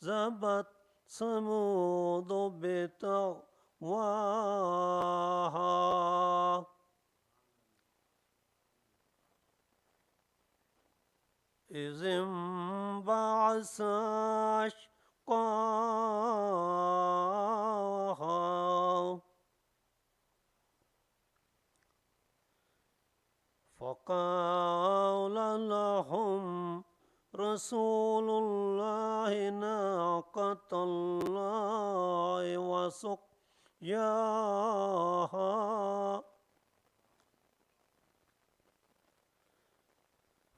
كذبت ثمود بطغواها إذ انبعث أشقاها فقال لهم رسول الله ناقة الله وسقياها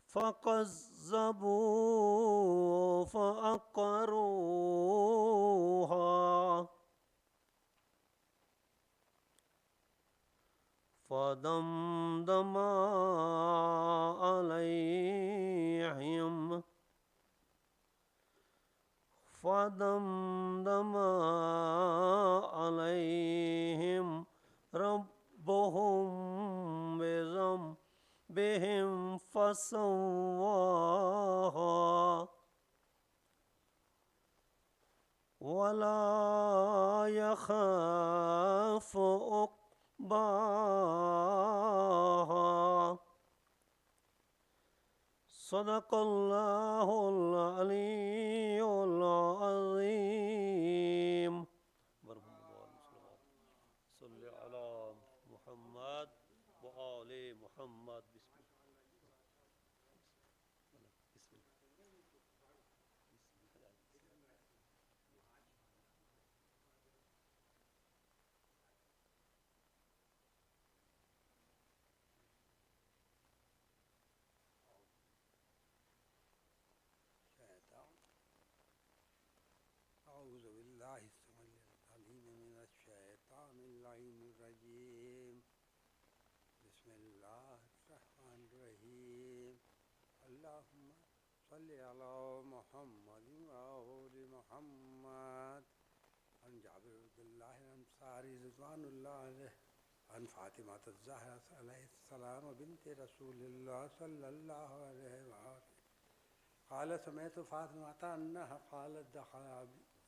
فكذبوا فعقروها فدمدم عليهم ربهم بذنبهم فسواها ولا يخاف عقباها صدق الله العلي العظيم. صل على محمد وآل محمد. أعوذ بالله السميع العليم من الشيطان اللعين الرجيم. بسم الله الرحمن الرحيم. اللهم صل على محمد وآل محمد. عن جابر بن الله الأنصاري رضوان الله عليه عن فاطمة الزهرة عليه السلام بنت رسول الله صلى الله عليه وآله قال سمعت فاطمة أنها قالت دخل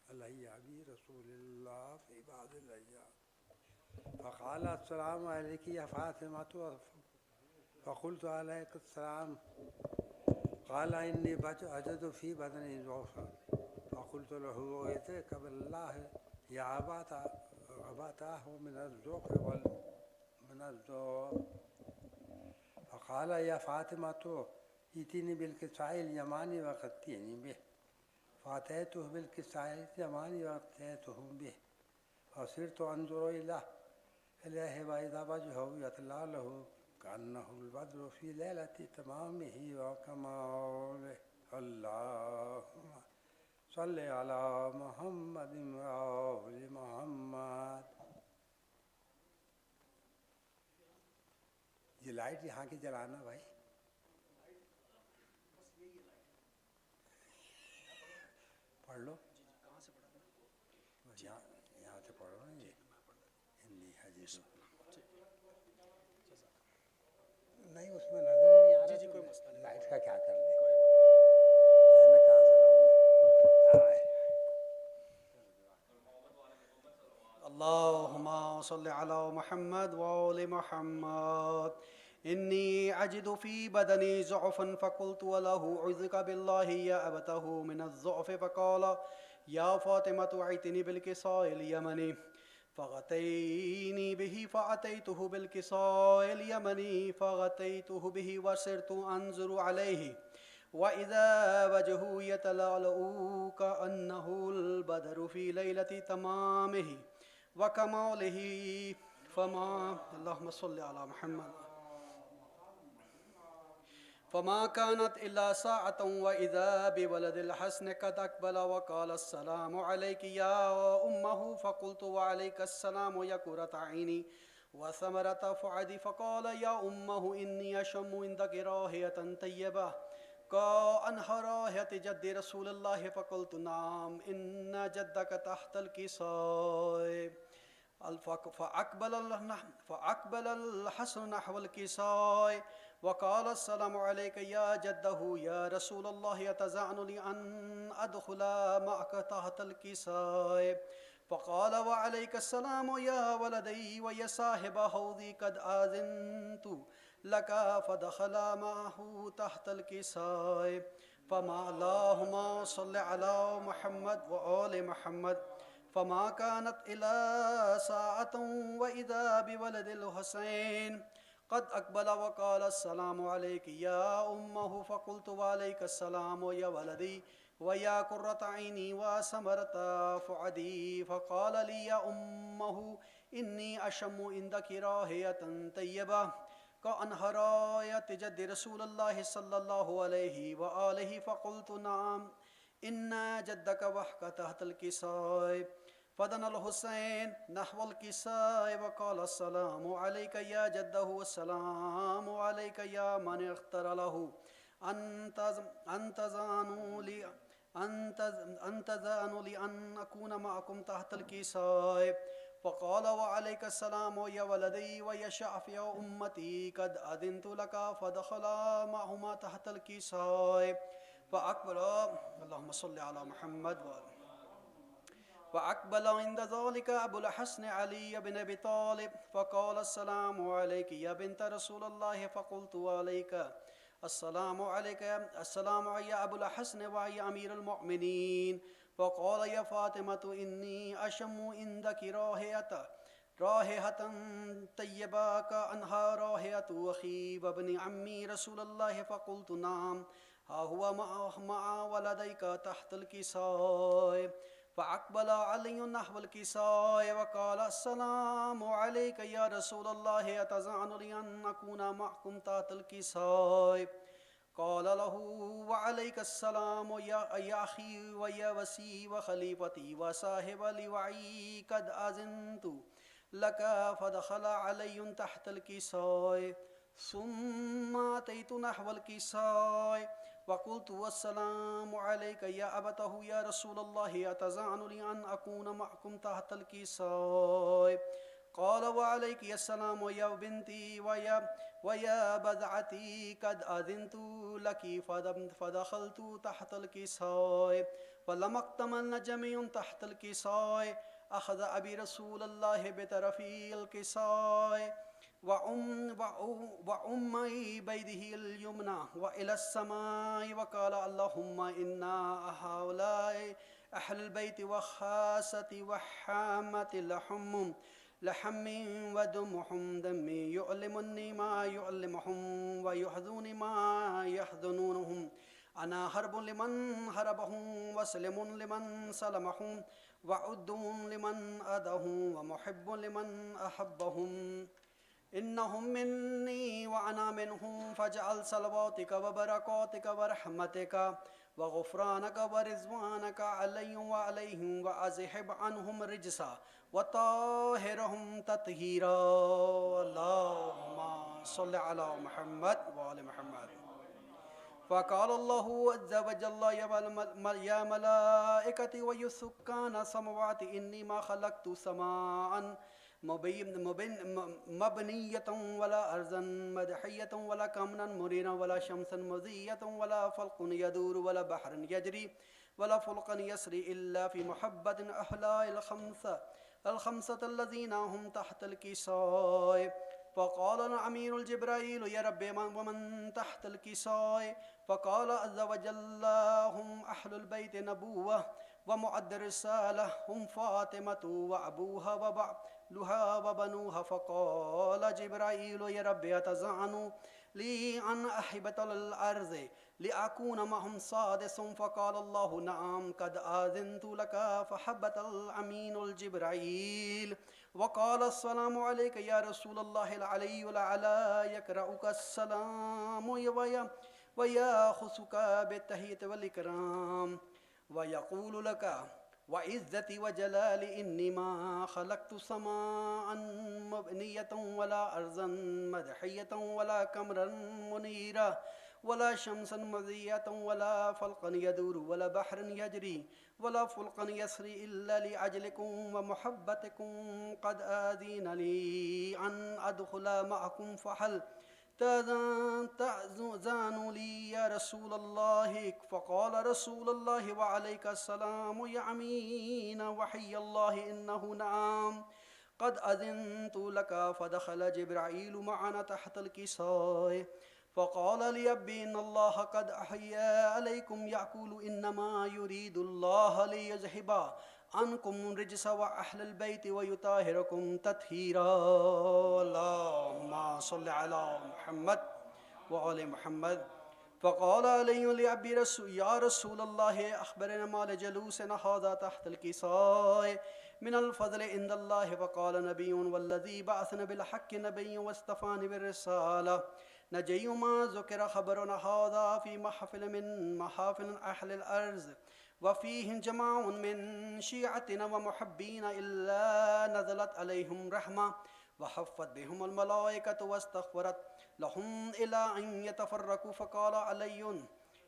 علي أبي رسول الله في بعض الأيام فقال السلام عليك يا فاطمة فقلت عليك السلام قال إني أجد في بدني ضعفا فقلت له أويتك بالله يا أبتاه من الذوق من الذوق فقال يا فاطمة ائتني بالكساء اليماني وغطيني به فأتيته بالكساء اليماني وغطيته به فصرت أنظر إليه وإذا وجهه يطلع له كأنه البدر في ليلة تمامه وكماله. اللهم صل على محمد وآل محمد. یہ لائٹ یہاں کی جلانا بھائی. پڑھ لو. یہاں سے پڑھو نا. یہ ہندی حدیث نہیں اس میں نظر نہیں آ رہا. کوئی مسئلہ نہیں. لائٹ کا کیا کر لیں. میں کہاں سے لاؤں میں. اللهم صل على محمد وآل محمد. إني أجد في بدني ضعفا فقلت وله أعوذك بالله يا أبته من الضعف فقال يا فاطمة ائتني بالكساء اليمني فغطيني به فأتيته بالكساء اليمني فغطيته به وصرت أنظر عليه وإذا وجهه يتلألأ كأنه البدر في ليلة تمامه وكماله فما اللهم صل على محمد فما كانت إلا ساعة وإذا بولد الحسن قد أقبل وقال السلام عليك يا أمه فقلت وعليك السلام يا قرة عيني وثمرة فؤادي فقال يا أمه إني أشم عندك رائحة طيبة كأنها رائحة جد رسول الله فقلت نعم إن جدك تحت الكساء فأقبل الحسن نحو الكساء وقال السلام عليك يا جده يا رسول الله أتزعن لي أن أدخل معك تحت الكساء فقال وعليك السلام يا ولدي ويا صاحب حوضي قد آذنت لك فدخل معه تحت الكساء فما اللهم صل على محمد وآل محمد فما كانت إلا ساعة وإذا بولد الحسين قد أقبل وقال السلام عليك يا أمه فقلت وعليك السلام يا ولدي ويا قرة عيني وثمرة فؤادي فقال لي يا أمه إني أشم عندك رائحة طيبة كأنها رائحة جد رسول الله صلى الله عليه وآله فقلت نعم إن جدك وحك تحت الكساء فدنا الحسين نحو الكساء وقال السلام عليك يا جده والسلام عليك يا من اختار له أنت زانوا لي أن أكون معكم تحت الكساء فقال وعليك السلام يا ولدي ويا شافع أمتي قد أذنت لك فدخل معهما تحت الكساء فأقبل اللهم صل على محمد فأقبل عند ذلك أبو الحسن علي بن أبي طالب فقال السلام عليك يا بنت رسول الله فقلت عليك السلام عليك السلام يا أبو الحسن ويا أمير المؤمنين فقال يا فاطمة إني أشم عندك رائحة طيبة كأنها رائحة أخي وابن عمي رسول الله فقلت نعم ها هو مع ولديك تحت الكساء فأقبل علي نحو الكساء وقال السلام عليك يا رسول الله أتزعن لي أن أكون معكم تحت الكساء قال له وعليك السلام يا أخي ويا وسي وخليفتي وصاحب لوعي قد أذنت لك فدخل علي تحت الكساء ثم أتيت نحو الكساء وقلت والسلام عليك يا أبته يا رسول الله أتزعن لي أن أكون معكم تحت الكساء قال وعليك السلام يا بنتي ويا بذعتي قد أذنت لك فدخلت تحت الكساء فلما اكتملنا جميع تحت الكساء أخذ أبي رسول الله بطرف الكساء وأمي بيده اليمنى وإلى السماء وقال اللهم إنا هؤلاء أهل البيت وخاصة وحامة لحم ودمهم دمي يؤلمني ما يؤلمهم ويحزنني ما يحزنونهم أنا حرب لمن حربهم وسلم لمن سلمهم وعد لمن أدهم ومحب لمن أحبهم إنهم مني وأنا منهم فاجعل صلواتك وبركاتك ورحمتك وغفرانك ورضوانك عليهم وعليهم وأذهب عنهم رجسا وطهرهم تطهيرا اللهم صل على محمد وآل محمد فقال الله عز وجل يا ملائكتي ويسكان السماوات إني ما خلقت سماء مبنية ولا أرضا مدحية ولا كمنا مرينا ولا شمسا مضية ولا فلق يدور ولا بحر يجري ولا فلق يسري إلا في محبة أهل الخمسة الذين هم تحت الكساء فقال الأمير الجبرائيل يا رب ومن تحت الكساء فقال عز وجل هم أهل البيت نبوة ومعد الرسالة هم فاطمة وأبوها وبعلها وبنوها فقال جبرائيل يا رب أتزعن لي عن أحبة الأرض لأكون معهم سادس فقال الله نعم قد آذنت لك فحبت الأمين الجبرائيل وقال السلام عليك يا رسول الله العلي الأعلى يقرأك السلام ويأخذك بالتحية والإكرام ويقول لك وعزتي وجلالي إني ما خلقت سماء مبنية ولا أرضا مدحية ولا قمرا منيرا ولا شمسا مضية ولا فلقا يدور ولا بحر يجري ولا فلقا يسري إلا لأجلكم ومحبتكم قد آذين لي أن أدخل معكم فهل تأذن لي يا رسول الله؟ فقال رسول الله وعليك السلام يا أمين وحي الله إنه نعم قد أذنت لك. فدخل جبرائيل معنا تحت الكساء فقال لي أبي إن الله قد أحيا عليكم يقول إنما يريد الله ليذهب عنكم الرجس وأهل البيت ويطهركم تطهيرا. اللهم صل على محمد وآل محمد. فقال علي لأبي يا رسول الله أخبرنا ما لجلوسنا هذا تحت الكساء من الفضل عند الله. فقال نبي والذي بعثنا بالحق نبي واصطفاني بالرسالة نجي ما ذكر خبرنا هذا في محفل من محافل أهل الأرض وفيه جماع من شيعتنا ومحبين إلا نزلت عليهم رحمة وحفت بهم الملائكة واستغفرت لهم إلى أن يتفرقوا. فقال علي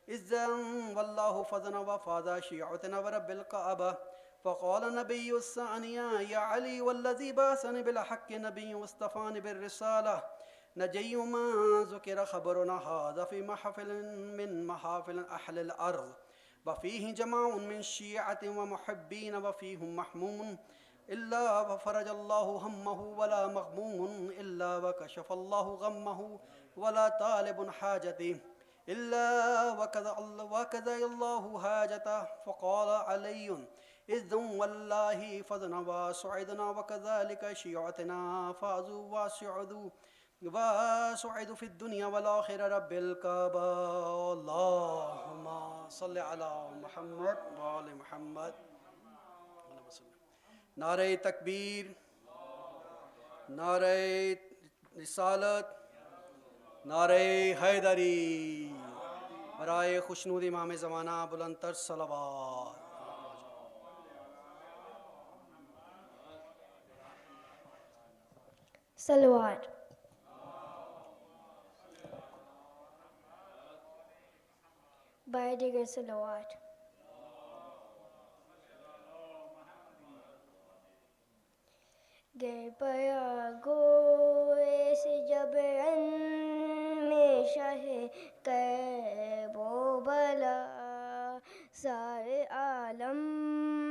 إذن والله فضنا وفاذا شيعتنا ورب الكعبة. فقال النبي الثانية يا علي والذي بعثني بالحق نبي واصطفاني بالرسالة نجي ما ذكر خبرنا هذا في محفل من محافل أهل الأرض وفيه جماع من شيعة ومحبين وفيهم محموم إلا وفرج الله همه ولا مغموم إلا وكشف الله غمه ولا طالب حاجته إلا وكذا الله حاجته. فقال علي إذن والله فضنا وسعدنا وكذلك شيعتنا فازوا وسعدوا وسعدوا في الدنيا والآخرة رب الكعبة. اللهم صل على محمد وآل محمد. نعرہ تکبیر، نعرہ رسالت، نعرہ حیدری. برائے خوشنود امام زمانہ بلند تر صلوات. صلوات. برائے دیگر صلوات. گر پیا گوئے سے جبرن میں شہ کرب و بلا سارے عالم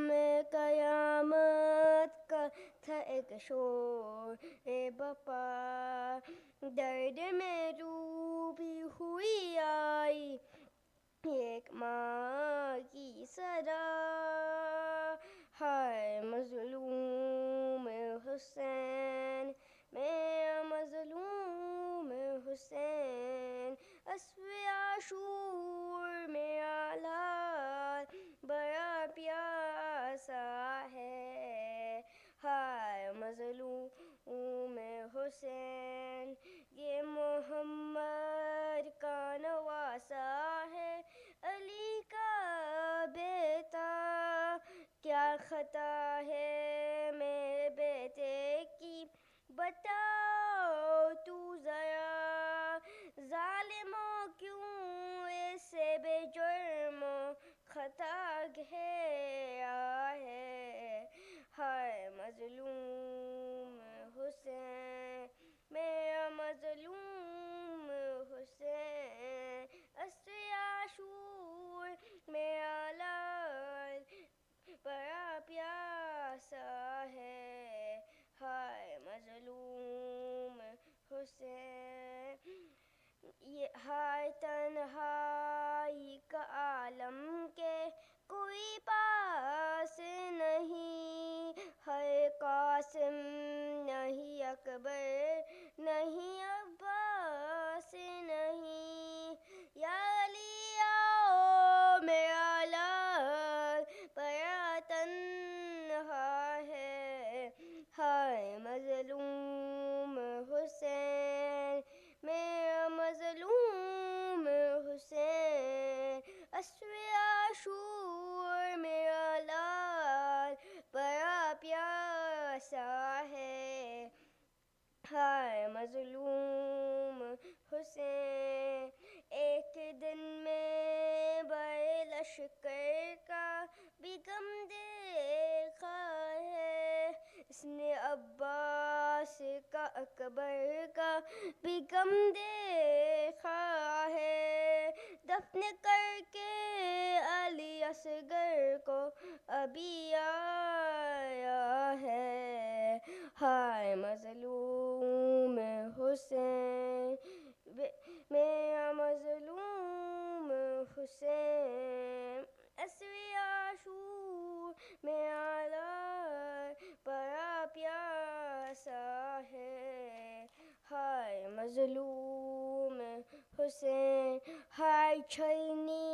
میں قیامت کا تھا ایک شور بپا. درد میں ڈوبی ہوئی آئی ایک ماں کی صدا ہائے مظلوم حسین میں مظلوم حسین. اسب عاشور میں آلال بڑا پیاسا ہے ہائے مظلوم حسین. یہ محمد کا نواسا ہے علی کا بیٹا کیا خطا ہے میرے بیٹے کی بتاؤ تو ذرا. ظالموں کیوں ایسے بے جرم خطا گھیرا ہے ہائے مظلوم حسین میرا مظلوم حسین. اسر عاشور میرا لال بڑا پیاسا ہے ہائے مظلوم حسین. یہ ہائے تنہائی کا عالم کے کوئی پاس نہیں ہے قاسم نہیں اکبر نہیں عباس نہیں. یا علی آؤ میرا لال بڑا تنہا ہے ہائے مظلوم حسین میرا مظلوم حسین. اسر عاشور میرا لال بڑا پیاسا ہے ہائے مظلوم حسین. ایک دن میں بڑے لشکر کا بھی غم دیکھا ہے اس نے عباس کا اکبر کا بھی غم دیکھا ہے، دفن کر کے علی اصغر کو ابھی آیا ہے، ہائے مظلوم حسین، میں مظلوم حسین، اسوی عاشور میں آلہ بڑا پیاسا ہے، ہائے مظلوم حسین، ہائے چھلنی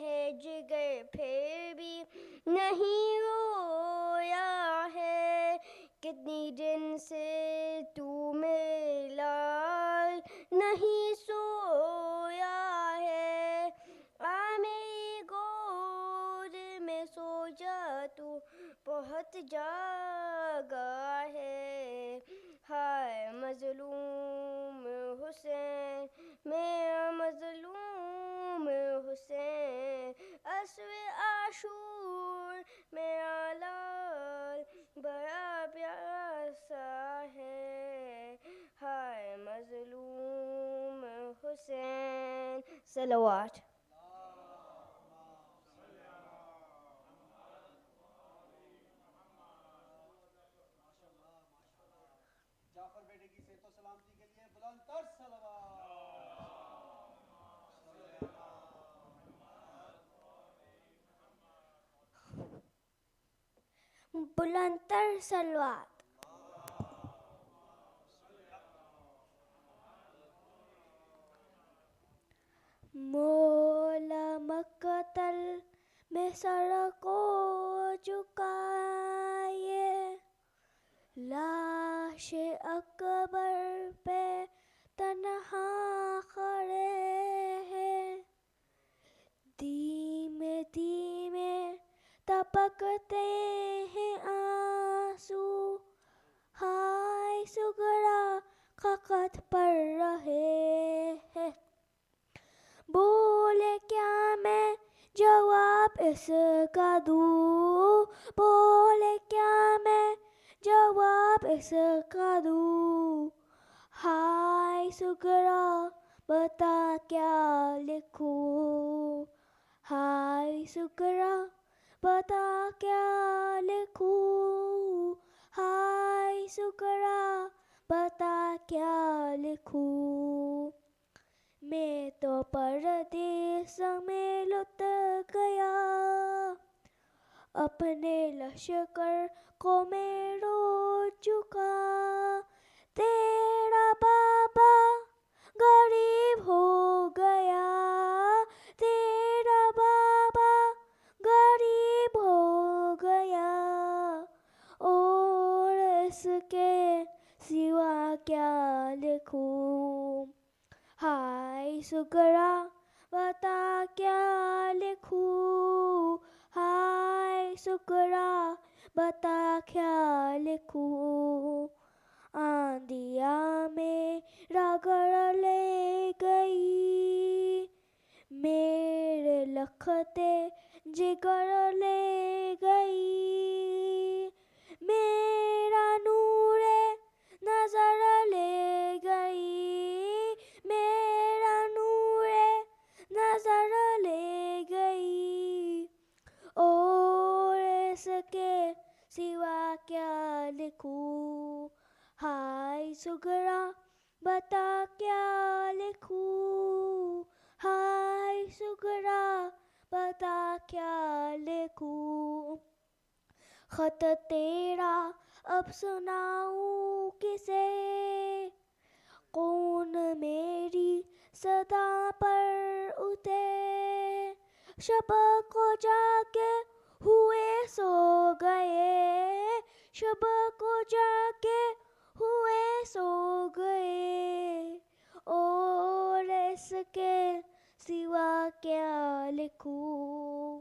ہے جگر پھر بھی نہیں رویا ہے، کتنی دن سے تو میرے لال نہیں سویا ہے، آ میری گود میں سو جا تو بہت جاگا ہے، ہائے مظلوم حسین، میں مظلوم حسین، اسوِ عاشور میں لال بڑا پیاسا ہے، ہائے مظلوم حسین، صلوات۔ جعفر بیٹے کی صحت و سلامتی کے لیے بلند تر صلوات۔ بلند تر صلوات۔ مولا مقتل میں سر کو جھکائے، لاش اکبر پہ تنہا کھڑے ہیں، دھیمے دھیمے ٹپکتے ہیں آنسو، ہائے سگڑا خاکت پڑ رہے ہیں، بولے کیا میں جواب اس کا دوں، بولے کیا میں جواب اس کا دوں، ہائے سگڑا بتا کیا لکھوں، ہائے سگڑا بتا کیا لکھوں، ہائے سگڑا بتا کیا لکھوں، میں تو پردیس میں لٹ گیا، اپنے لشکر کو میں رو چکا، تیرا بابا غریب ہو گیا، تیرا بابا غریب ہو گیا، اور اس کے سوا کیا لکھوں، ہائے سگڑا بتا کیا لکھوں، ہائے سگڑا بتا کیا لکھوں، آندھیا میرا گھر لے گئی، میرے لکھتے جگر لے گئی، میرا نور نظر لے گئی، میرا نور نظر لے گئی، اور اس کے سوا کیا لکھوں، ہائے سگڑا بتا کیا لکھوں، ہائے سگڑا بتا کیا لکھوں، خط تیرا اب سناؤں کسے، کون میری صدا پر اترے، شب کو جا کے ہوئے سو گئے، شب کو جا کے ہوئے سو گئے، اور اس کے سوا کیا لکھوں،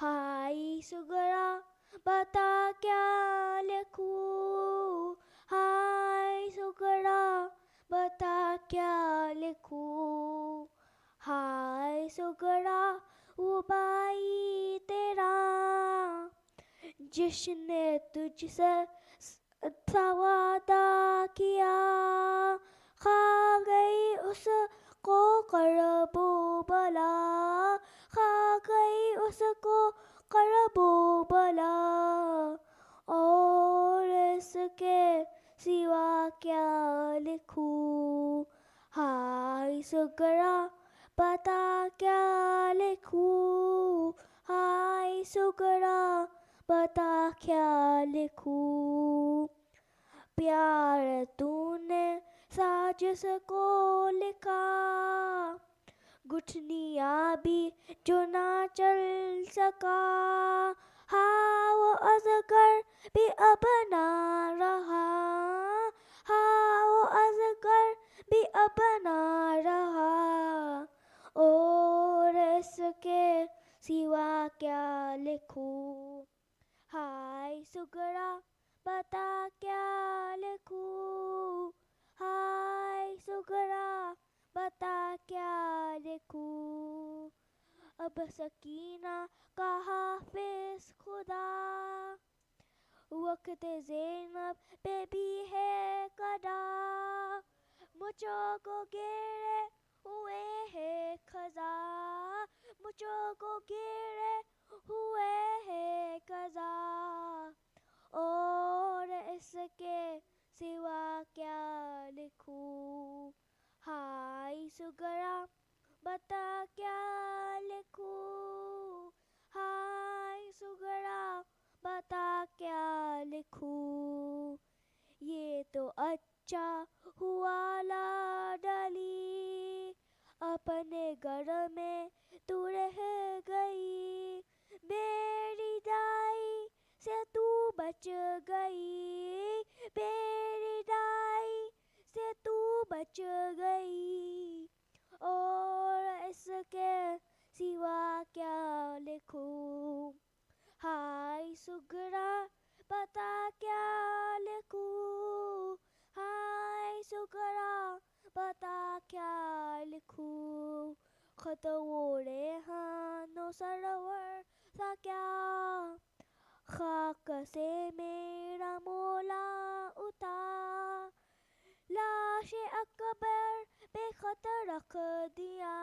ہائے سگڑا بتا کیا لکھوں، ہائے سگڑا بتا کیا لکھوں، ہائے سگڑا وہ بھائی تیرا جس نے تجھ سے وعدہ کیا، کھا گئی اس کو کرب و بلا، کھا گئی اس کو کرب و بلا، اور اس کے سوا کیا لکھوں، ہائے سگرا بتا کیا لکھوں، ہائے سگرا بتا کیا لکھوں، پیار تو نے ساجس کو لکھا، گٹھنیاں بھی جو نہ چل سکا، ہاں وہ ازگر بھی اب نہ رہا، ہاں وہ ازگر بھی اب نہ رہا، اور اس کے سوا کیا لکھوں، ہائے سگرا بتا کیا لکھوں، ہائے سگرا بتا کیا لکھوں، اب سکینہ کا حافظ خدا، وقت زینب پہ بھی ہے قضا، مجھوں کو گرے ہوئے ہے خزاں، مجھوں کو گرے ہوئے ہے قضا، اور اس کے سوا کیا لکھوں، ہائے سگرا بتا کیا لکھوں، ہائے سگرا بتا کیا لکھوں، یہ تو اچھا ہوا لا ڈلی، اپنے گھر میں تو رہ گئی، میری دائی سے تو بچ گئی، میری دائی سے تو بچ گئی، اور اس کے سوا کیا لکھوں، ہائے سگرا بتا کیا لکھوں، ہائے سگرا بتا کیا لکھوں، خط و ریحان و سرور تھا کیا، خاک سے میرا مولا اتار، لاش اکبر پہ خط رکھ دیا،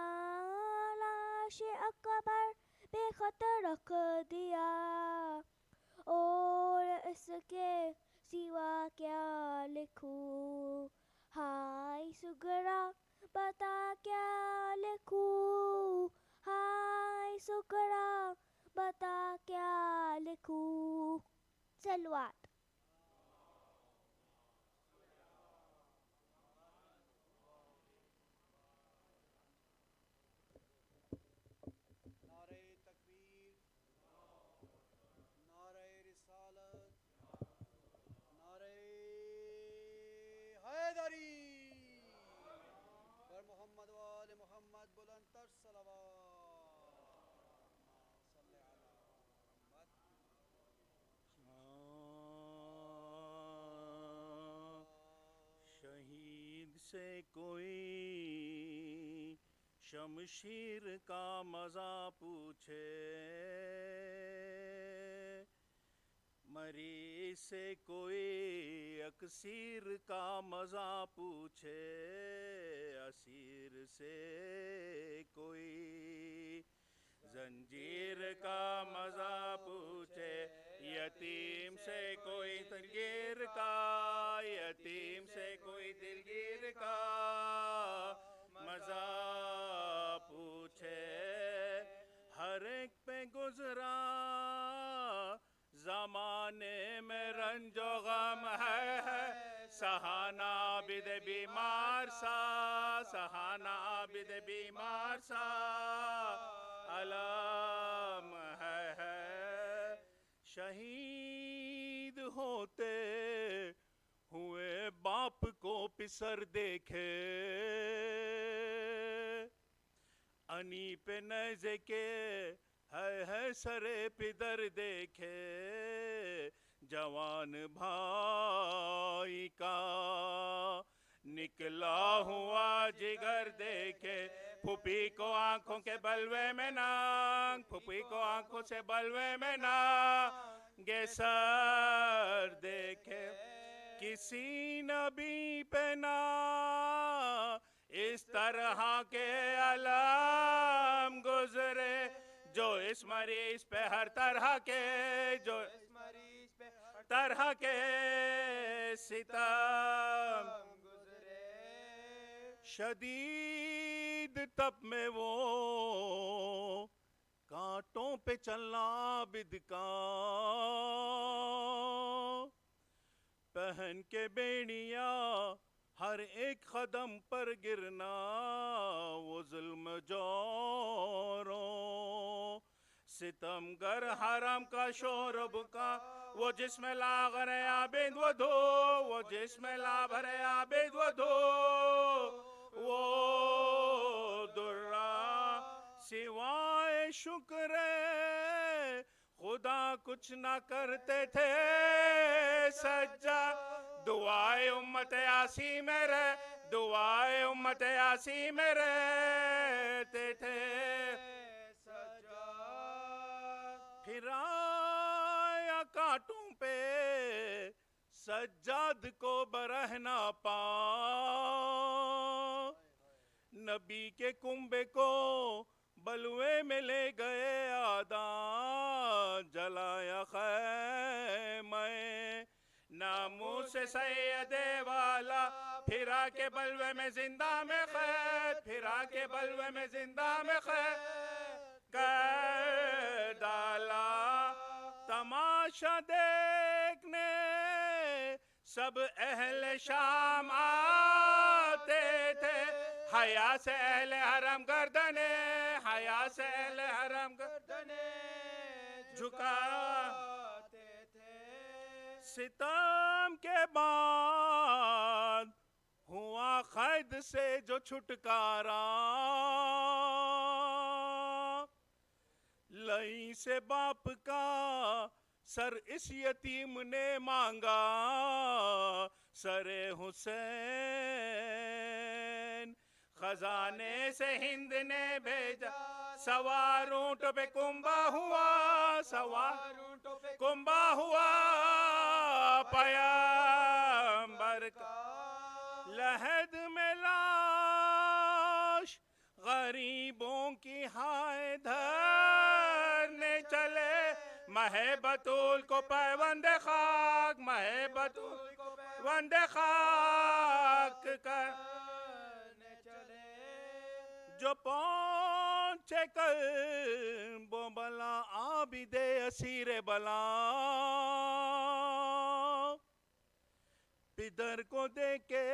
لاش اکبر پہ خط رکھ دیا، اور اس کے سوا کیا لکھوں، ہائے سگرا بتا کیا لکھوں، ہائے سگرا بتا کیا لکھوں، صلوات۔ نعرہ تکبیر، نعرہ رسالت، نعرہ حیدری، پر محمد و آل محمد بلند تر صلوات، صلی علی محمد، شہید سے کوئی شمشیر کا مزہ پوچھے، مریض سے کوئی اکسیر کا مزہ پوچھے، اسیر سے کوئی زنجیر کا مزہ پوچھے، یتیم سے کوئی دلگیر کا، یتیم سے کوئی دلگیر کا مزہ پوچھے، ہر ایک پہ گزرا زمانے میں رنج و غم ہے، سہانا عابد بیمار سا، سہانا عابد بیمار سا علام ہے، شہید ہوتے ہوئے باپ کو پسر دیکھے، انی پہ نیزے کے ہے سرے پدر دیکھے، جوان بھائی کا نکلا ہوا جگر دیکھے، پھوپھی کو آنکھوں کے بلوے میں نانگ، پھوپھی کو آنکھوں سے بلوے میں نانگ گے سر دیکھے، کسی نبی پہ نہ اس طرح کے علام گزرے جو اس مریض پہ ہر طرح کے جو اس مریض پہ ہر طرح کے ستم گزرے شدید تپ میں وہ کانٹوں پہ چلنا عابد کا پہن کے بیڑیاں ہر ایک قدم پر گرنا وہ ظلم جوروں ستم گر حرم کا شورب کا وہ جس میں لاغر عابد و دھو وہ جس میں لاغر عابد و دھو وہ درہ سوائے شکر خدا کچھ نہ کرتے تھے سجا دعائے امت یاسی میں رہ دعائے امت یاسی میں رہتے تھے سجا پھر آیا کانٹوں پہ سجاد کو برہنا پا نبی کے کنبے کو بلوے میں لے گئے آدان جلایا خیمہ ناموس سید والا پھرا کے بلوے میں زندہ میں قید پھرا کے بلوے میں زندہ میں قید کر ڈالا تماشا دیکھنے سب اہل شام آتے تھے حیا سے اہل حرم گردنے حیا سے اہل حرم گردنے جھکاتے تھے ستم کے بعد ہوا قید سے جو چھٹکارا لئی سے باپ کا سر اس یتیم نے مانگا سر حسین خزانے سے ہند نے بھیجا سوار اونٹ پہ کنبا ہوا سوار اونٹ پہ کنبا ہوا پیامبر کا لحد میں لاش غریبوں کی ہائے دھرنے چلے مہ بطول کو پیوند خاک مہ بطول کو پیوند خاک کرنے چلے جو پہنچے کل وہ بلا عابد اسیر بلا پدر کو دے کے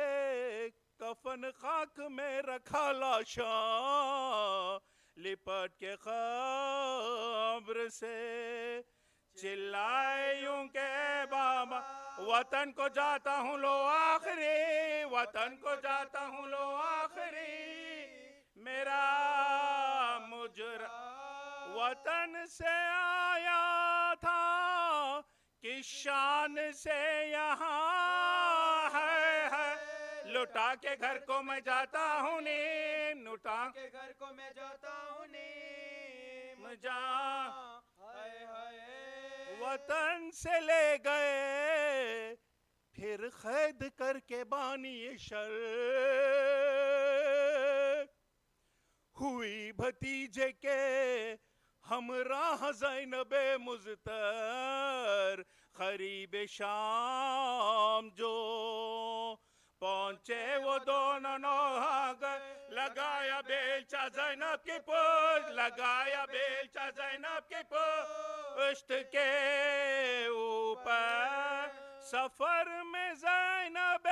کفن خاک میں رکھا لاشا لپٹ کے قبر سے چلائے یوں کہ بابا وطن کو جاتا ہوں لو آخری وطن کو جاتا ہوں لو آخری میرا مجرا وطن سے آیا تھا کس شان سے یہاں ہے لٹا کے گھر کو میں جاتا ہوں نیم لٹا کے گھر کو میں جاتا ہوں نیم جان وطن سے لے گئے پھر قید کر کے بانی شر ہوئی بھتیجے کے ہمراہ زینب مزتر قریب شام جو پہنچے وہ دونوں نوحہ لگایا بیلچہ زینب کی پشت لگایا بیلچہ زینب کی پشت کے اوپر سفر میں زینب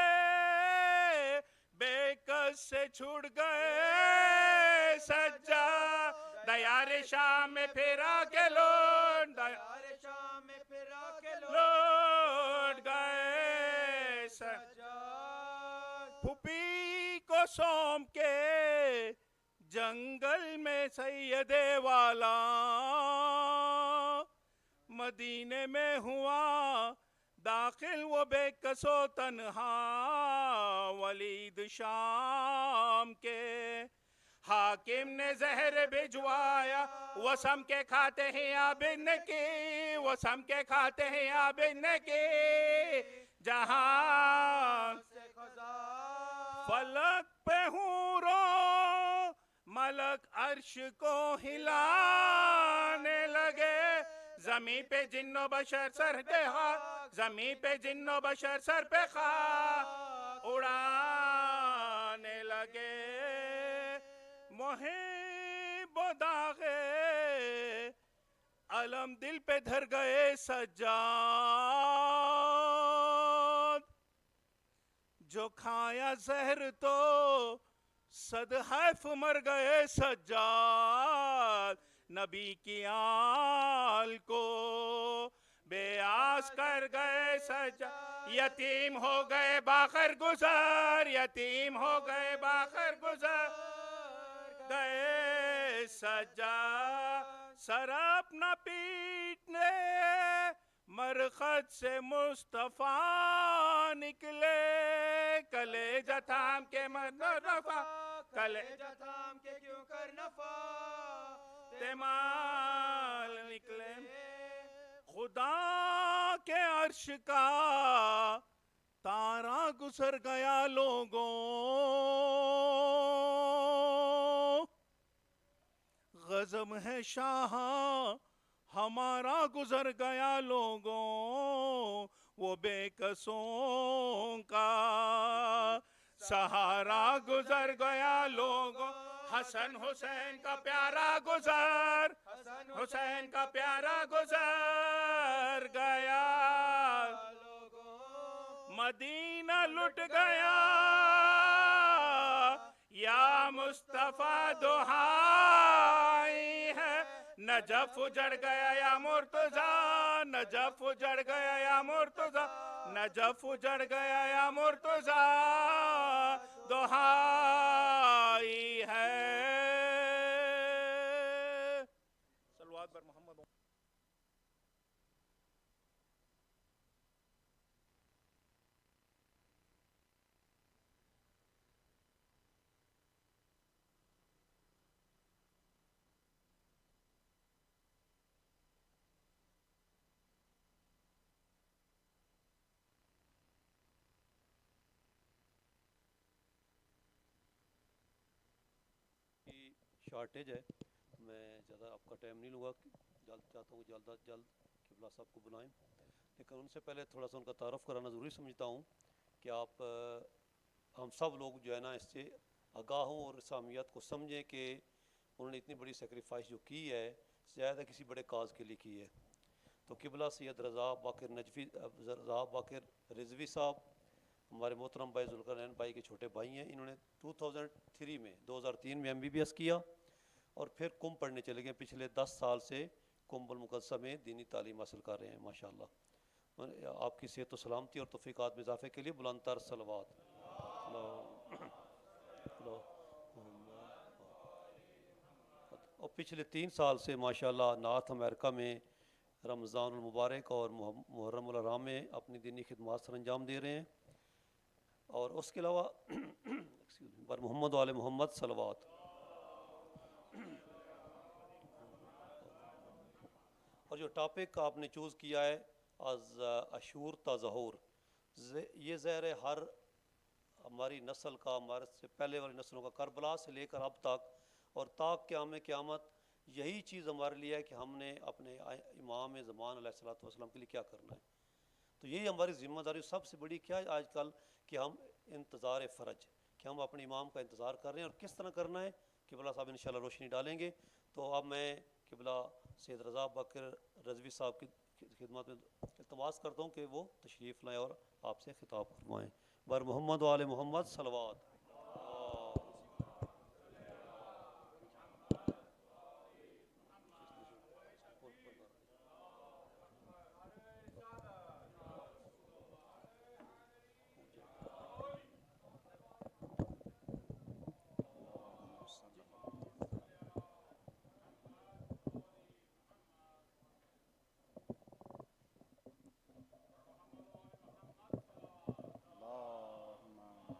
بے کس سے چھوٹ گئے سجا دیار شام میں پھرا کے لوٹ دیار شام میں پھرا کے لوٹ گئے سجا پھوپھی کو سونپ کے جنگل میں سید والا مدینے میں ہوا داخل وہ بے کس و تنہا ولید شام کے حاکم نے زہر بھجوایا وہ سم کے کھاتے ہیں آبن کی وہ سم کے کھاتے ہیں آبن کی جہاں فلک پہ حوروں ملک عرش کو ہلانے لگے زمین پہ جن و بشر سر پہ خاک زمین پہ جن و بشر سر پہ خاک اڑانے لگے محب و داغے علم دل پہ دھر گئے سجاد جو کھایا زہر تو صد حیف مر گئے سجاد نبی کی آل کو بے آس کر گئے سجاد یتیم ہو گئے باخر گزر یتیم ہو گئے باخر گزر گئے سجاد سر اپنا پیٹنے مرخد سے مصطفیٰ نکلے کلیجہ تھام کے نفع کلیجہ تھام کے کیوں کر نفع تمال نکلے خدا کے عرش کا تارا گزر گیا لوگوں غضب ہے شاہ ہمارا گزر گیا لوگوں وہ بے کسوں کا سہارا گزر گیا لوگوں حسن حسین کا پیارا گزر حسین کا پیارا گزر گیا مدینہ لٹ گیا یا مصطفیٰ دہائی ہے نجف اجڑ گیا یا مرتضیٰ نجف اجڑ گیا یا مرتضیٰ نجف اجڑ گیا یا مرتضیٰ دہائی ہے صلوات بر محمد شارٹیج ہے میں زیادہ آپ کا ٹائم نہیں لوں گا جلد چاہتا ہوں جلد از جلد قبلہ صاحب کو بلائیں لیکن ان سے پہلے تھوڑا سا ان کا تعارف کرانا ضروری سمجھتا ہوں کہ آپ ہم سب لوگ جو ہے نا اس سے آگاہ ہوں اور اسلامیات کو سمجھیں کہ انہوں نے اتنی بڑی سیکریفائس جو کی ہے زیادہ کسی بڑے کاز کے لیے کی ہے تو قبلہ سید رضا باقر نجفی رضا باقر رضوی صاحب ہمارے محترم بھائی ذوالقرنین بھائی کے چھوٹے بھائی ہیں انہوں نے 2003 میں MBBS کیا اور پھر کم پڑھنے چلے گئے پچھلے 10 سال سے کم المقدسہ میں دینی تعلیم حاصل کر رہے ہیں ماشاءاللہ آپ کی صحت و سلامتی اور توفیقات میں اضافے کے لیے بلند تر صلوات اور پچھلے 3 سال سے ماشاءاللہ نارتھ امریکہ میں رمضان المبارک اور محرم الحرام میں اپنی دینی خدمات سر انجام دے رہے ہیں اور اس کے علاوہ بر محمد وآل محمد صلوات اور جو ٹاپک آپ نے چوز کیا ہے از اشور تا ظہور یہ ظاہر ہے ہر ہماری نسل کا ہمارے سے پہلے والی نسلوں کا کربلا سے لے کر اب تک اور تاک قیامت یہی چیز ہمارے لیے ہے کہ ہم نے اپنے امام زمان علیہ الصلوۃ والسلام کے لیے کیا کرنا ہے تو یہی ہماری ذمہ داری سب سے بڑی کیا ہے آج کل کہ ہم انتظار فرج کہ ہم اپنے امام کا انتظار کر رہے ہیں اور کس طرح کرنا ہے قبلہ صاحب انشاءاللہ روشنی ڈالیں گے تو اب میں قبلہ سید رضا بکر رضوی صاحب کی خدمت میں التماس کرتا ہوں کہ وہ تشریف لائیں اور آپ سے خطاب فرمائیں بر محمد وآل محمد صلوات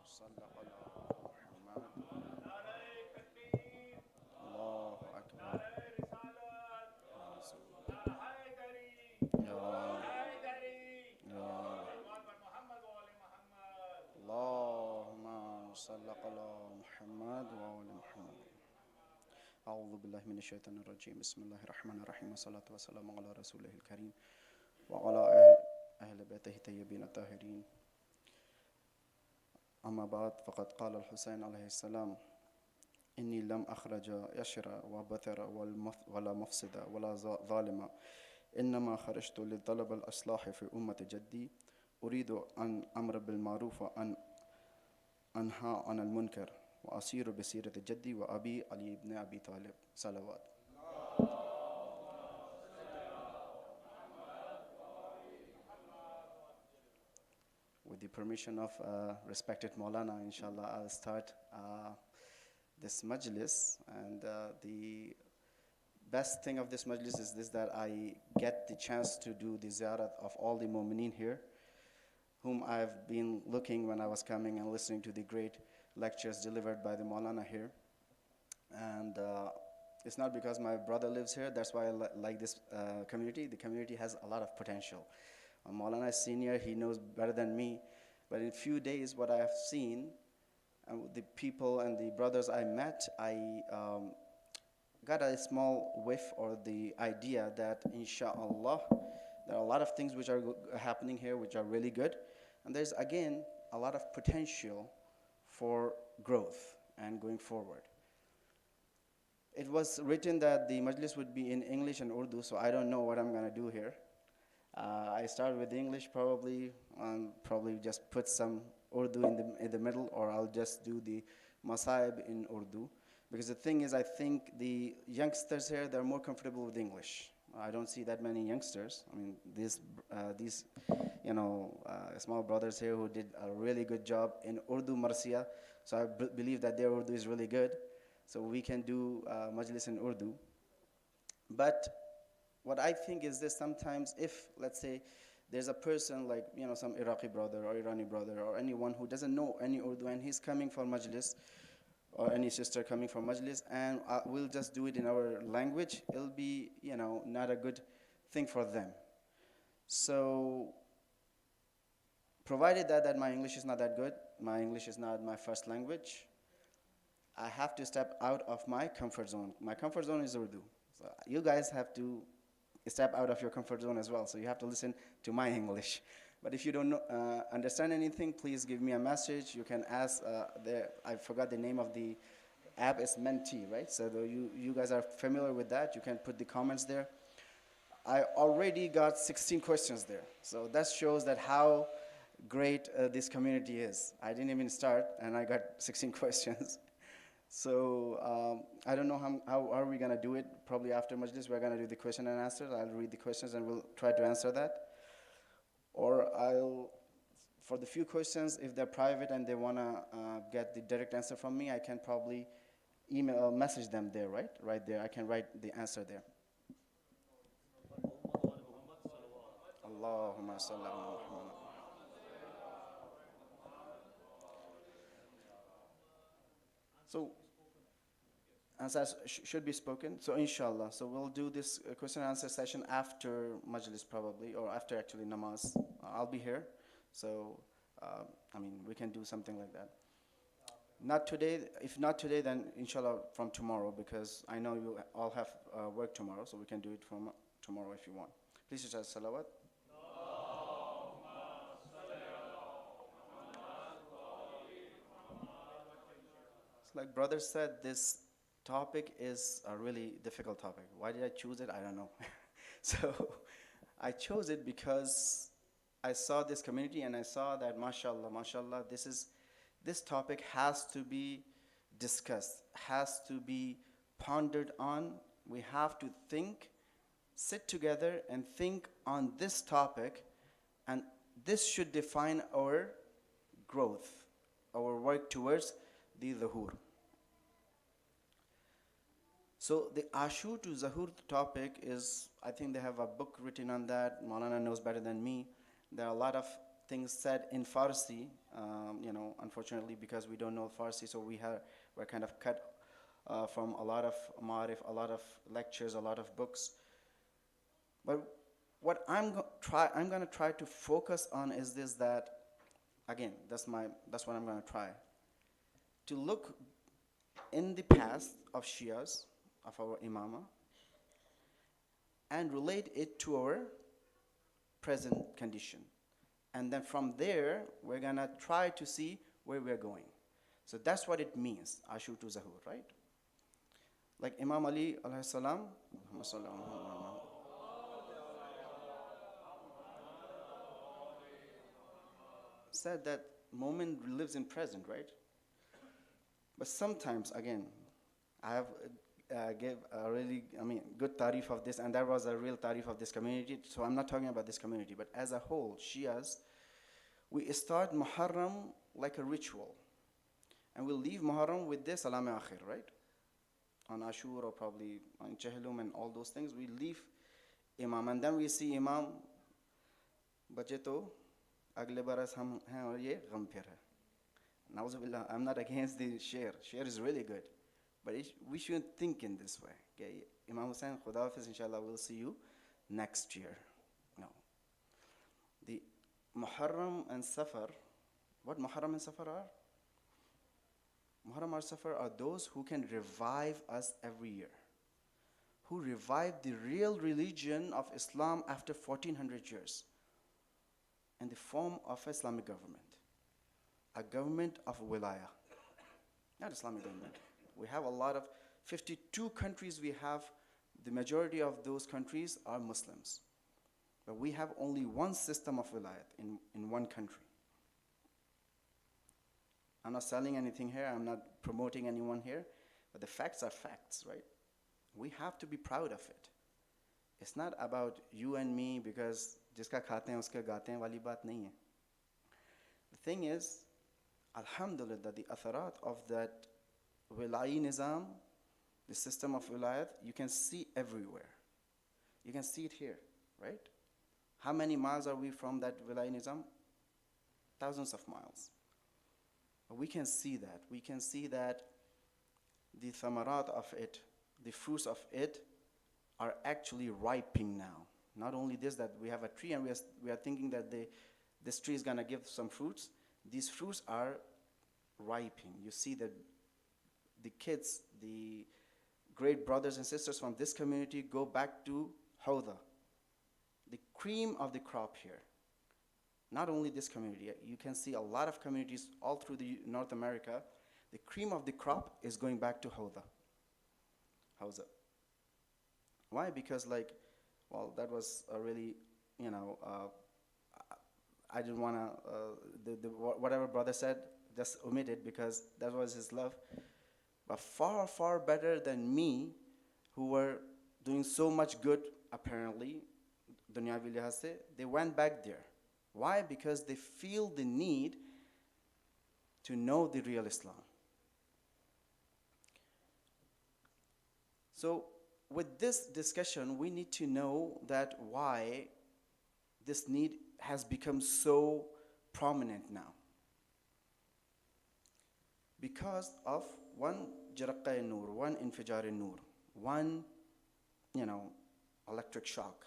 صل على أعوذ بالله من الشيطان الرجيم بسم الله الرحمن الرحيم والصلاة والسلام على رسوله الكريم وعلى أهل بيته الطيبين الطاهرين أما بعد فقد قال الحسين عليه السلام إني لم أخرج يشر وبثر ولا مفسد ولا ظالم إنما خرجت لطلب الإصلاح في أمة جدي أريد أن أمر بالمعروف وأن أنهى عن المنكر وأسير بسيرة جدي وأبي علي بن أبي طالب صلوات. With the permission of respected Moulana, inshallah, I'll start this majlis. And the best thing of this majlis is this, that I get the chance to do the ziyarat of all the mu'mineen here, whom I've been looking when I was coming and listening to the great lectures delivered by the Moulana here. And it's not because my brother lives here, that's why I like this community. The community has a lot of potential. Moulana is senior, he knows better than me, but in a few days what I have seen, and the people and the brothers I met, I got a small whiff or the idea that inshallah there are a lot of things which are happening here which are really good, and there's again a lot of potential for growth and going forward. It was written that the majlis would be in English and Urdu, so I don't know what I'm going to do here. I start with English probably just put some Urdu in the middle, or I'll just do the Masaib in Urdu. Because the thing is, I think the youngsters here, they're more comfortable with English. I don't see that many youngsters. I mean, these small brothers here who did a really good job in Urdu Marsiya. So I believe that their Urdu is really good. So we can do majlis in Urdu. But what I think is this: sometimes if, let's say, there's a person like, some Iraqi brother or Irani brother or anyone who doesn't know any Urdu and he's coming for majlis, or any sister coming for majlis, and we'll just do it in our language, it'll be, not a good thing for them. So, provided that my English is not that good, my English is not my first language, I have to step out of my comfort zone. My comfort zone is Urdu. So you guys have to step out of your comfort zone as well. So you have to listen to my English. But if you don't understand anything, please give me a message. You can ask, I forgot the name of the app, it's Menti, right? So you guys are familiar with that. You can put the comments there. I already got 16 questions there. So that shows that how great this community is. I didn't even start, and I got 16 questions. So I don't know how are we going to do it. Probably after Majlis, we're going to do the question and answers. I'll read the questions and we'll try to answer that. Or for the few questions, if they're private and they want to get the direct answer from me, I can probably message them there, right? Right there, I can write the answer there. Allahumma salli ala Muhammad. So, answers should be spoken. So, inshallah. So, we'll do this question and answer session after Majlis probably, or after actually Namaz. I'll be here. So, we can do something like that. Not today. If not today, then inshallah from tomorrow, because I know you all have work tomorrow, so we can do it from tomorrow if you want. Please recite salawat. Like brother said, this topic is a really difficult topic. Why did I choose it? I don't know. So I chose it because I saw this community and I saw that mashallah, this topic has to be discussed, has to be pondered on. We have to sit together and think on this topic, and this should define our growth, our work towards the Zuhur. So the Ashu to Zuhur topic is, I think they have a book written on that. Moulana knows better than me. There are a lot of things said in Farsi, unfortunately, because we don't know Farsi, so we're kind of cut from a lot of ma'arif, a lot of lectures, a lot of books. But what I'm going to try to focus on is this, that, again, that's what I'm going to try. To look in the past of Shias, of our imama and relate it to our present condition. And then from there, we're gonna try to see where we're going. So that's what it means, Ashu to Zahur, right? Like Imam Ali alayhi salam, said that moment lives in present, right? But sometimes, again, I have gave a really, good tarif of this, and that was a real tarif of this community. So I'm not talking about this community, but as a whole, Shias, we start Muharram like a ritual, and we'll leave Muharram with this Salam Akhir, right? On Ashur or probably on Chehlum and all those things, we leave Imam, and then we see Imam, bache to agle baras hum hain aur ye gham phir hai. Nauzubillah, I'm not against the share. Share is really good. But we shouldn't think in this way. Okay? Imam Hussain, Khuda Hafiz, inshallah, we'll see you next year. No. The Muharram and Safar, what Muharram and Safar are? Muharram or Safar are those who can revive us every year, who revive the real religion of Islam after 1400 years in the form of Islamic government, a government of wilaya, not Islamic government. We have a lot of 52 countries we have. The majority of those countries are Muslims. But we have only one system of wilayat in one country. I'm not selling anything here. I'm not promoting anyone here. But the facts are facts, right? We have to be proud of it. It's not about you and me because jiska khate hain uska gaate hain wali baat nahi hai. The thing is, alhamdulillah, the atharat of that Wilayi Nizam, the system of wilayat, you can see everywhere. You can see it here, right? How many miles are we from that Wilayi Nizam? Thousands of miles. But we can see that. We can see that the thamarat of it, the fruits of it, are actually ripening now. Not only this, that we have a tree and we are thinking that this tree is going to give some fruits. These fruits are ripening. You see that the kids, the great brothers and sisters from this community go back to Hawda, the cream of the crop here. Not only this community, you can see a lot of communities all through the North America. The cream of the crop is going back to Hawda. Why? Because that was a really, I didn't want to, whatever brother said, just omit it because that was his love. But far, far better than me, who were doing so much good, apparently, Dunyavi lihaz se, they went back there. Why? Because they feel the need to know the real Islam. So, with this discussion, we need to know that why this need has become so prominent now. Because of one jaraqqa nur, one infijar nur, one, electric shock.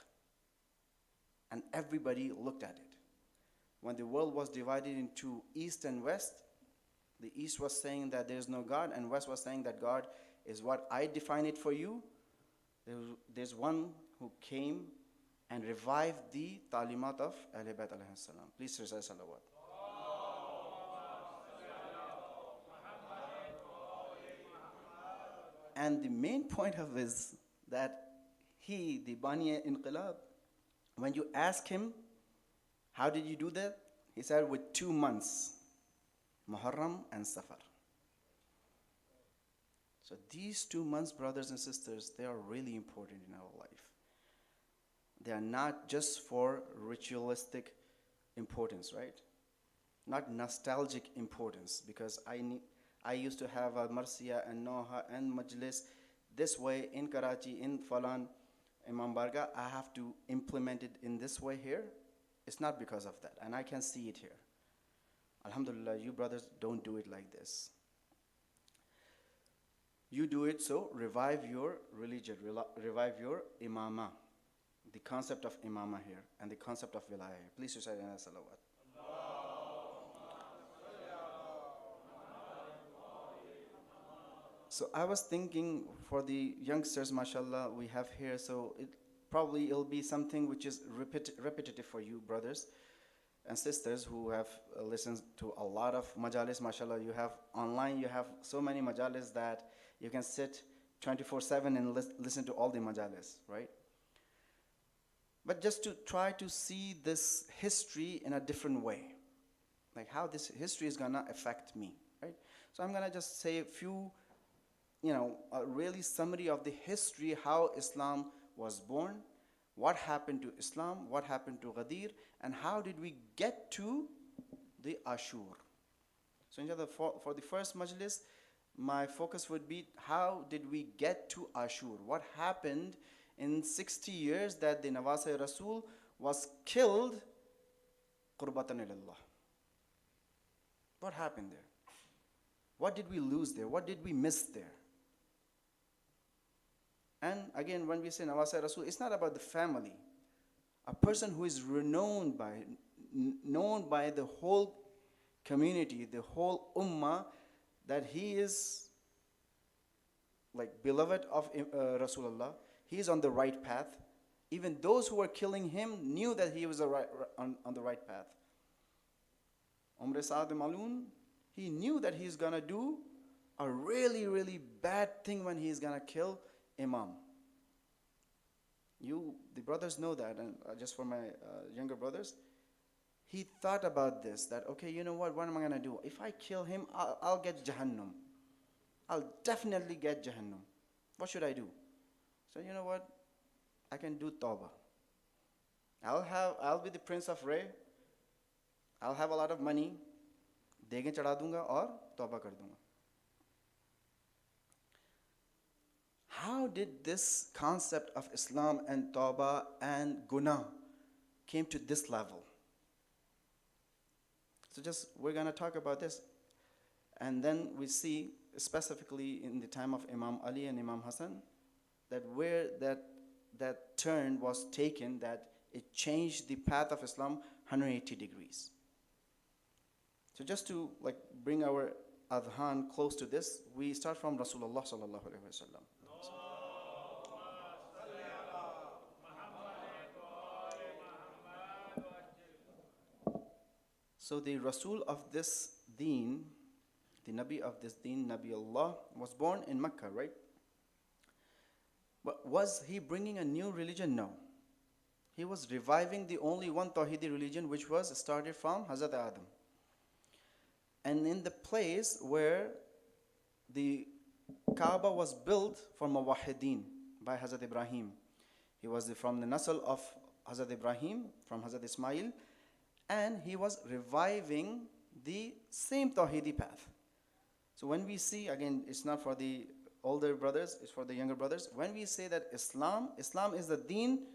And everybody looked at it. When the world was divided into East and West, the East was saying that there is no God, and West was saying that God is what I define it for you. There's one who came and revived the talimat of Ahl Bayt alayhi salam. Please recite salawat. And the main point of it is that he, the Bani Inqilab, when you ask him, how did you do that? He said, with 2 months, Muharram and Safar. So these 2 months, brothers and sisters, they are really important in our life. They are not just for ritualistic importance, right? Not nostalgic importance, because I used to have a Marsiya and Noha and Majlis this way in Karachi, in Falan, Imambargah. I have to implement it in this way here. It's not because of that, and I can see it here. Alhamdulillah, you brothers don't do it like this. You do it so revive your religion, revive your imama, the concept of imama here, and the concept of wilayah. Please recite in salawat. So I was thinking for the youngsters, mashallah, we have here, so it'll be something which is repetitive for you, brothers and sisters who have listened to a lot of majalis, mashallah. You have online, you have so many majalis that you can sit 24/7 and listen to all the majalis, right? But just to try to see this history in a different way, like how this history is gonna affect me, right? So I'm gonna just say a few, a really summary of the history, how Islam was born, what happened to Islam, what happened to Ghadir, and how did we get to the Ashur. So inshallah, for the first majlis, my focus would be how did we get to Ashur? What happened in 60 years that the Nawasi Rasul was killed qurbatan ilallah? What happened there? What did we lose there? What did we miss there? And again, when we say Nawasi Rasul, it's not about the family. A person who is known by the whole community, the whole ummah, that he is like beloved of Rasulullah. He is on the right path. Even those who were killing him knew that he was on the right path. Umar Sa'ad Maloon, he knew that he's gonna do a really, really bad thing when he's gonna kill Imam. The brothers know that, and just for my younger brothers, he thought about this, that okay, you know what am I gonna do? If I kill him, I'll get Jahannam. I'll definitely get Jahannam. What should I do? So you know what? I can do Tawbah. I'll be the Prince of Ray. I'll have a lot of money. Degen chada dunga aur Tawbah kar dunga. How did this concept of Islam and Tawbah and Guna came to this level? So we're going to talk about this. And then we see specifically in the time of Imam Ali and Imam Hassan that where that turn was taken, that it changed the path of Islam 180 degrees. So just to bring our adhan close to this, we start from Rasulullah sallallahu alaihi wasallam. So the Rasul of this deen, the Nabi of this deen, Nabi Allah, was born in Mecca, right? But was he bringing a new religion? No. He was reviving the only one Tawhidi religion, which was started from Hazrat Adam. And in the place where the Kaaba was built for Muwahhideen by Hazrat Ibrahim. He was from the Nasl of Hazrat Ibrahim, from Hazrat Ismail, and he was reviving the same Tawhidi path. So when we see, again, it's not for the older brothers, it's for the younger brothers. When we say that Islam is the deen,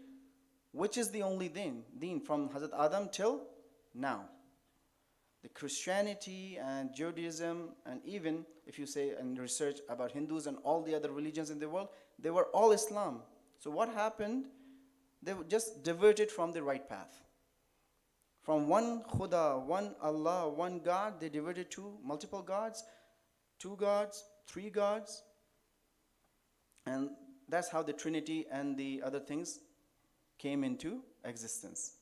which is the only deen from Hazrat Adam till now. The Christianity and Judaism, and even if you say and research about Hindus and all the other religions in the world, they were all Islam. So what happened? They just diverted from the right path. From one Khuda, one Allah, one God, they diverted to multiple gods, 2 gods, 3 gods. And that's how the Trinity and the other things came into existence.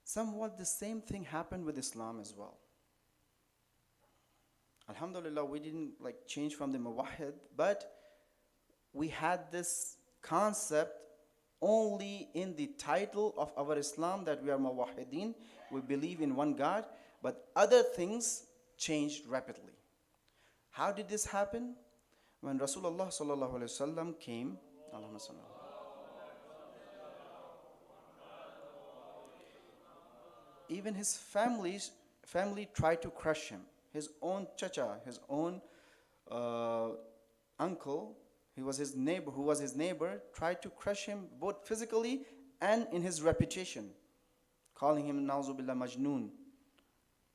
Somewhat the same thing happened with Islam as well. Alhamdulillah, we didn't change from the Muwahhid, but we had this concept only in the title of our Islam that we are Muwahhideen, we believe in one God, but other things changed rapidly. How did this happen? When Rasulullah sallallahu alaihi wasallam came, Allahumma salli. Even his family tried to crush him. His own chacha, his own uncle, who was his neighbor, tried to crush him both physically and in his reputation, calling him Na'uzu billah Majnoon,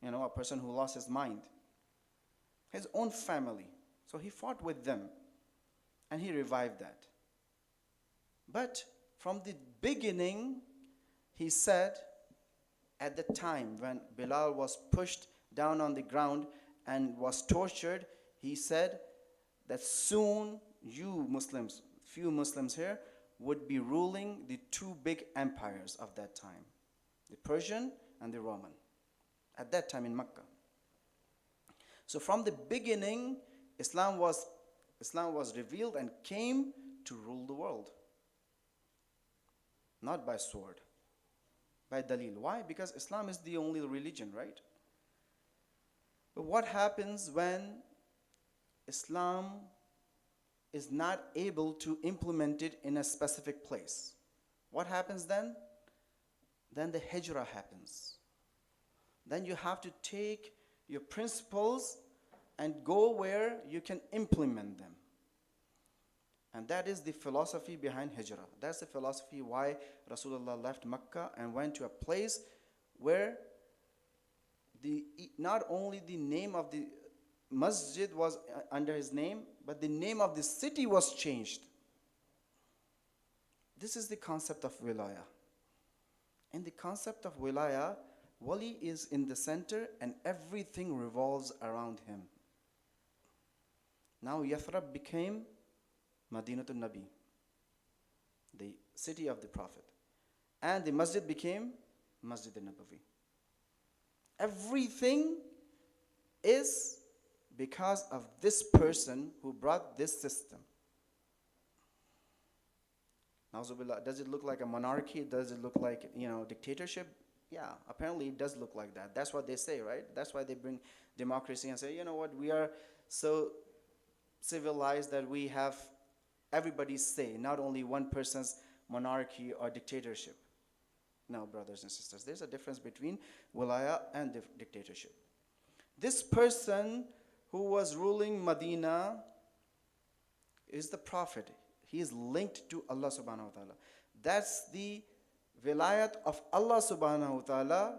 a person who lost his mind. His own family. So he fought with them and he revived that. But from the beginning, he said, at the time when Bilal was pushed down on the ground and was tortured, he said that soon you Muslims, few Muslims here, would be ruling the two big empires of that time, the Persian and the Roman, at that time in Mecca. So from the beginning, Islam was revealed and came to rule the world. Not by sword, by dalil. Why? Because Islam is the only religion, right? But what happens when Islam is not able to implement it in a specific place? What happens then? Then the hijrah happens. Then you have to take your principles and go where you can implement them. And that is the philosophy behind hijrah. That's the philosophy why Rasulullah left Mecca and went to a place where not only the name of the masjid was under his name, but the name of the city was changed. This is the concept of wilaya. In the concept of wilaya, wali is in the center and everything revolves around him. Now Yathrib became Madinatul Nabi, the city of the Prophet. And the masjid became Masjid al-Nabawi. Everything is because of this person who brought this system. Nauzubillah, does it look like a monarchy? Does it look like, dictatorship? Yeah, apparently it does look like that. That's what they say, right? That's why they bring democracy and say, you know what, we are so civilized that we have everybody's say, not only one person's monarchy or dictatorship. No, brothers and sisters, there's a difference between wilaya and dictatorship. This person who was ruling Medina is the Prophet. He is linked to Allah subhanahu wa ta'ala. That's the vilayat of Allah subhanahu wa ta'ala,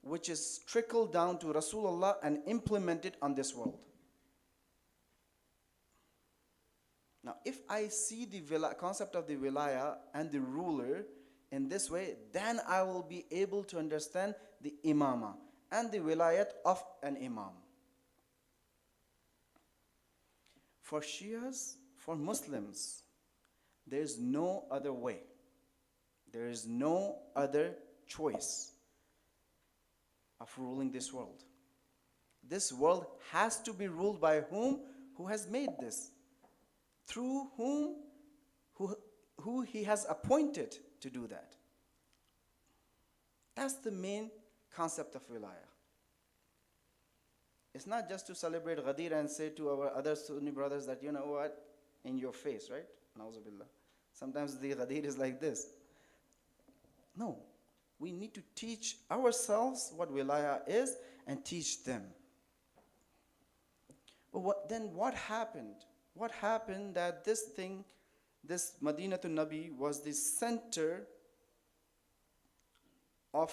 which is trickled down to Rasulullah and implemented on this world. Now, if I see the concept of the wilaya and the ruler in this way, then I will be able to understand the imama and the wilayat of an imam. For Shias, for Muslims, there is no other way. There is no other choice of ruling this world. This world has to be ruled by whom? Who has made this? Through whom? Who he has appointed to do that. That's the main concept of wilaya. It's not just to celebrate Ghadir and say to our other Sunni brothers that, you know what, in your face, right? Nauzubillah. Sometimes the Ghadir is like this. No, we need to teach ourselves what wilaya is and teach them. But what happened? What happened that this Madinatul Nabi was the center of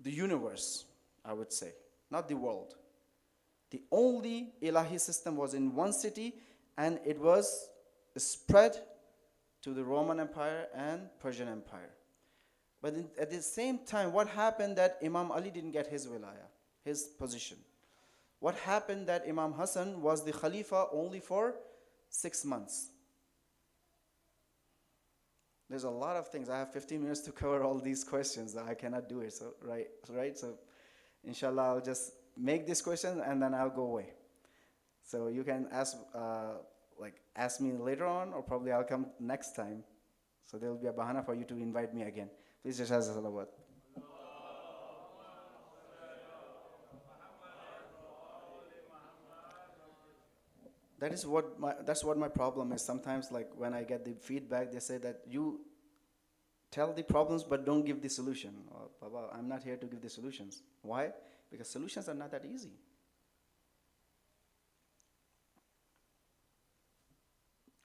the universe, I would say, not the world. The only Ilahi system was in one city and it was spread to the Roman Empire and Persian Empire. But at the same time, what happened that Imam Ali didn't get his wilaya, his position? What happened that Imam Hassan was the Khalifa only for 6 months? There's a lot of things. I have 15 minutes to cover all these questions. I cannot do it. So right. So inshallah, I'll just make this question and then I'll go away. So you can ask me later on, or probably I'll come next time. So there will be a bahana for you to invite me again. Please just ask salawat. That's what my problem is. Sometimes, when I get the feedback, they say that you tell the problems but don't give the solution. Oh, Baba, I'm not here to give the solutions. Why? Because solutions are not that easy.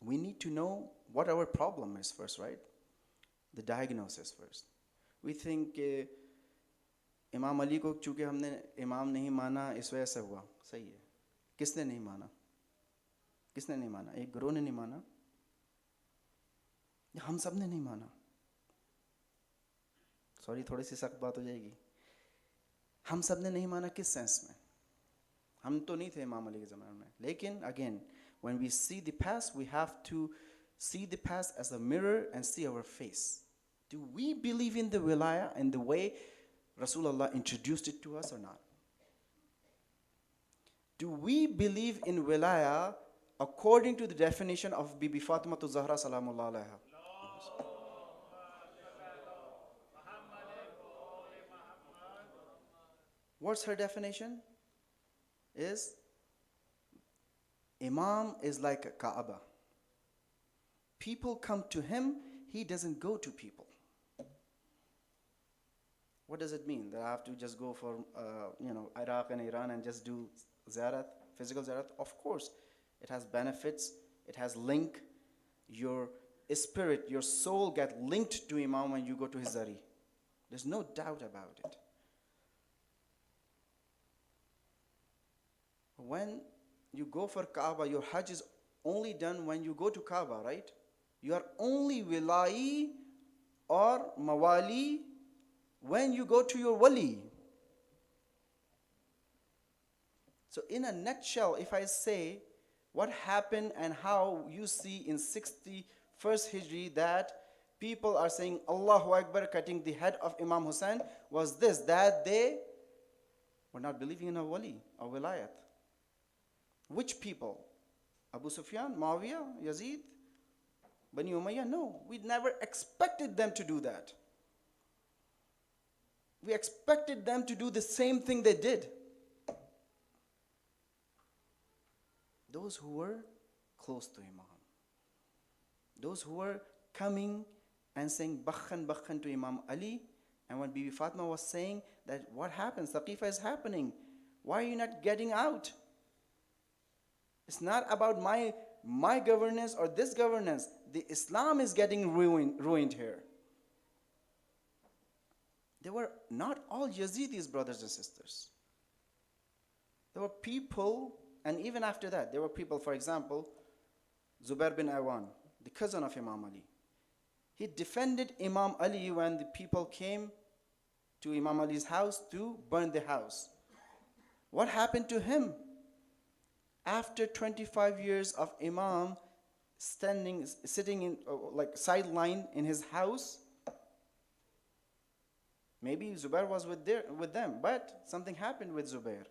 We need to know what our problem is first, right? The diagnosis first. We think Imam Ali को चूँकि हमने इमाम नहीं माना इस वजह से हुआ. सही है. किसने नहीं माना? किसने नहीं माना? एक गिरोह ने नहीं माना, हम सब ने नहीं माना. सॉरी, थोड़ी सी सख्त बात हो जाएगी. हम सब ने नहीं माना किस सेंस में? हम तो नहीं थे इमाम अली के ज़माने में, लेकिन again when we see the past we have to see the past as a mirror and see our face. Do we believe in the wilaya in the way Rasulullah introduced it to us or not? Do we believe in wilaya according to the definition of Bibi Fatima Zahra salamullah alaiha? What's her definition? Is Imam is like a Kaaba. People come to him, he doesn't go to people. What does it mean? That I have to just go for Iraq and Iran and just do ziyarat, physical ziyarat? Of course, it has benefits, it has link. Your spirit, your soul get linked to Imam when you go to his zari. There's no doubt about it. When you go for Kaaba, your Hajj is only done when you go to Kaaba, right? You are only wilai or mawali when you go to your wali. So in a nutshell, if I say what happened and how you see in 61st Hijri that people are saying Allahu Akbar cutting the head of Imam Hussain, was this, that they were not believing in a wali, a wilayat. Which people? Abu Sufyan, Muawiyah, Yazid, Bani Umayyah? No, we never expected them to do that. We expected them to do the same thing they did. Those who were close to Imam. Those who were coming and saying Bakhan, Bakhan to Imam Ali. And when Bibi Fatima was saying that what happens, Saqifa is happening, why are you not getting out? It's not about my governance or this governance. The Islam is getting ruined here. They were not all Yazidis, brothers and sisters. There were people, and even after that, there were people, for example, Zubair bin Awan, the cousin of Imam Ali. He defended Imam Ali when the people came to Imam Ali's house to burn the house. What happened to him? After 25 years of Imam sitting in like sideline in his house, maybe Zubair was with them, but something happened with Zubair.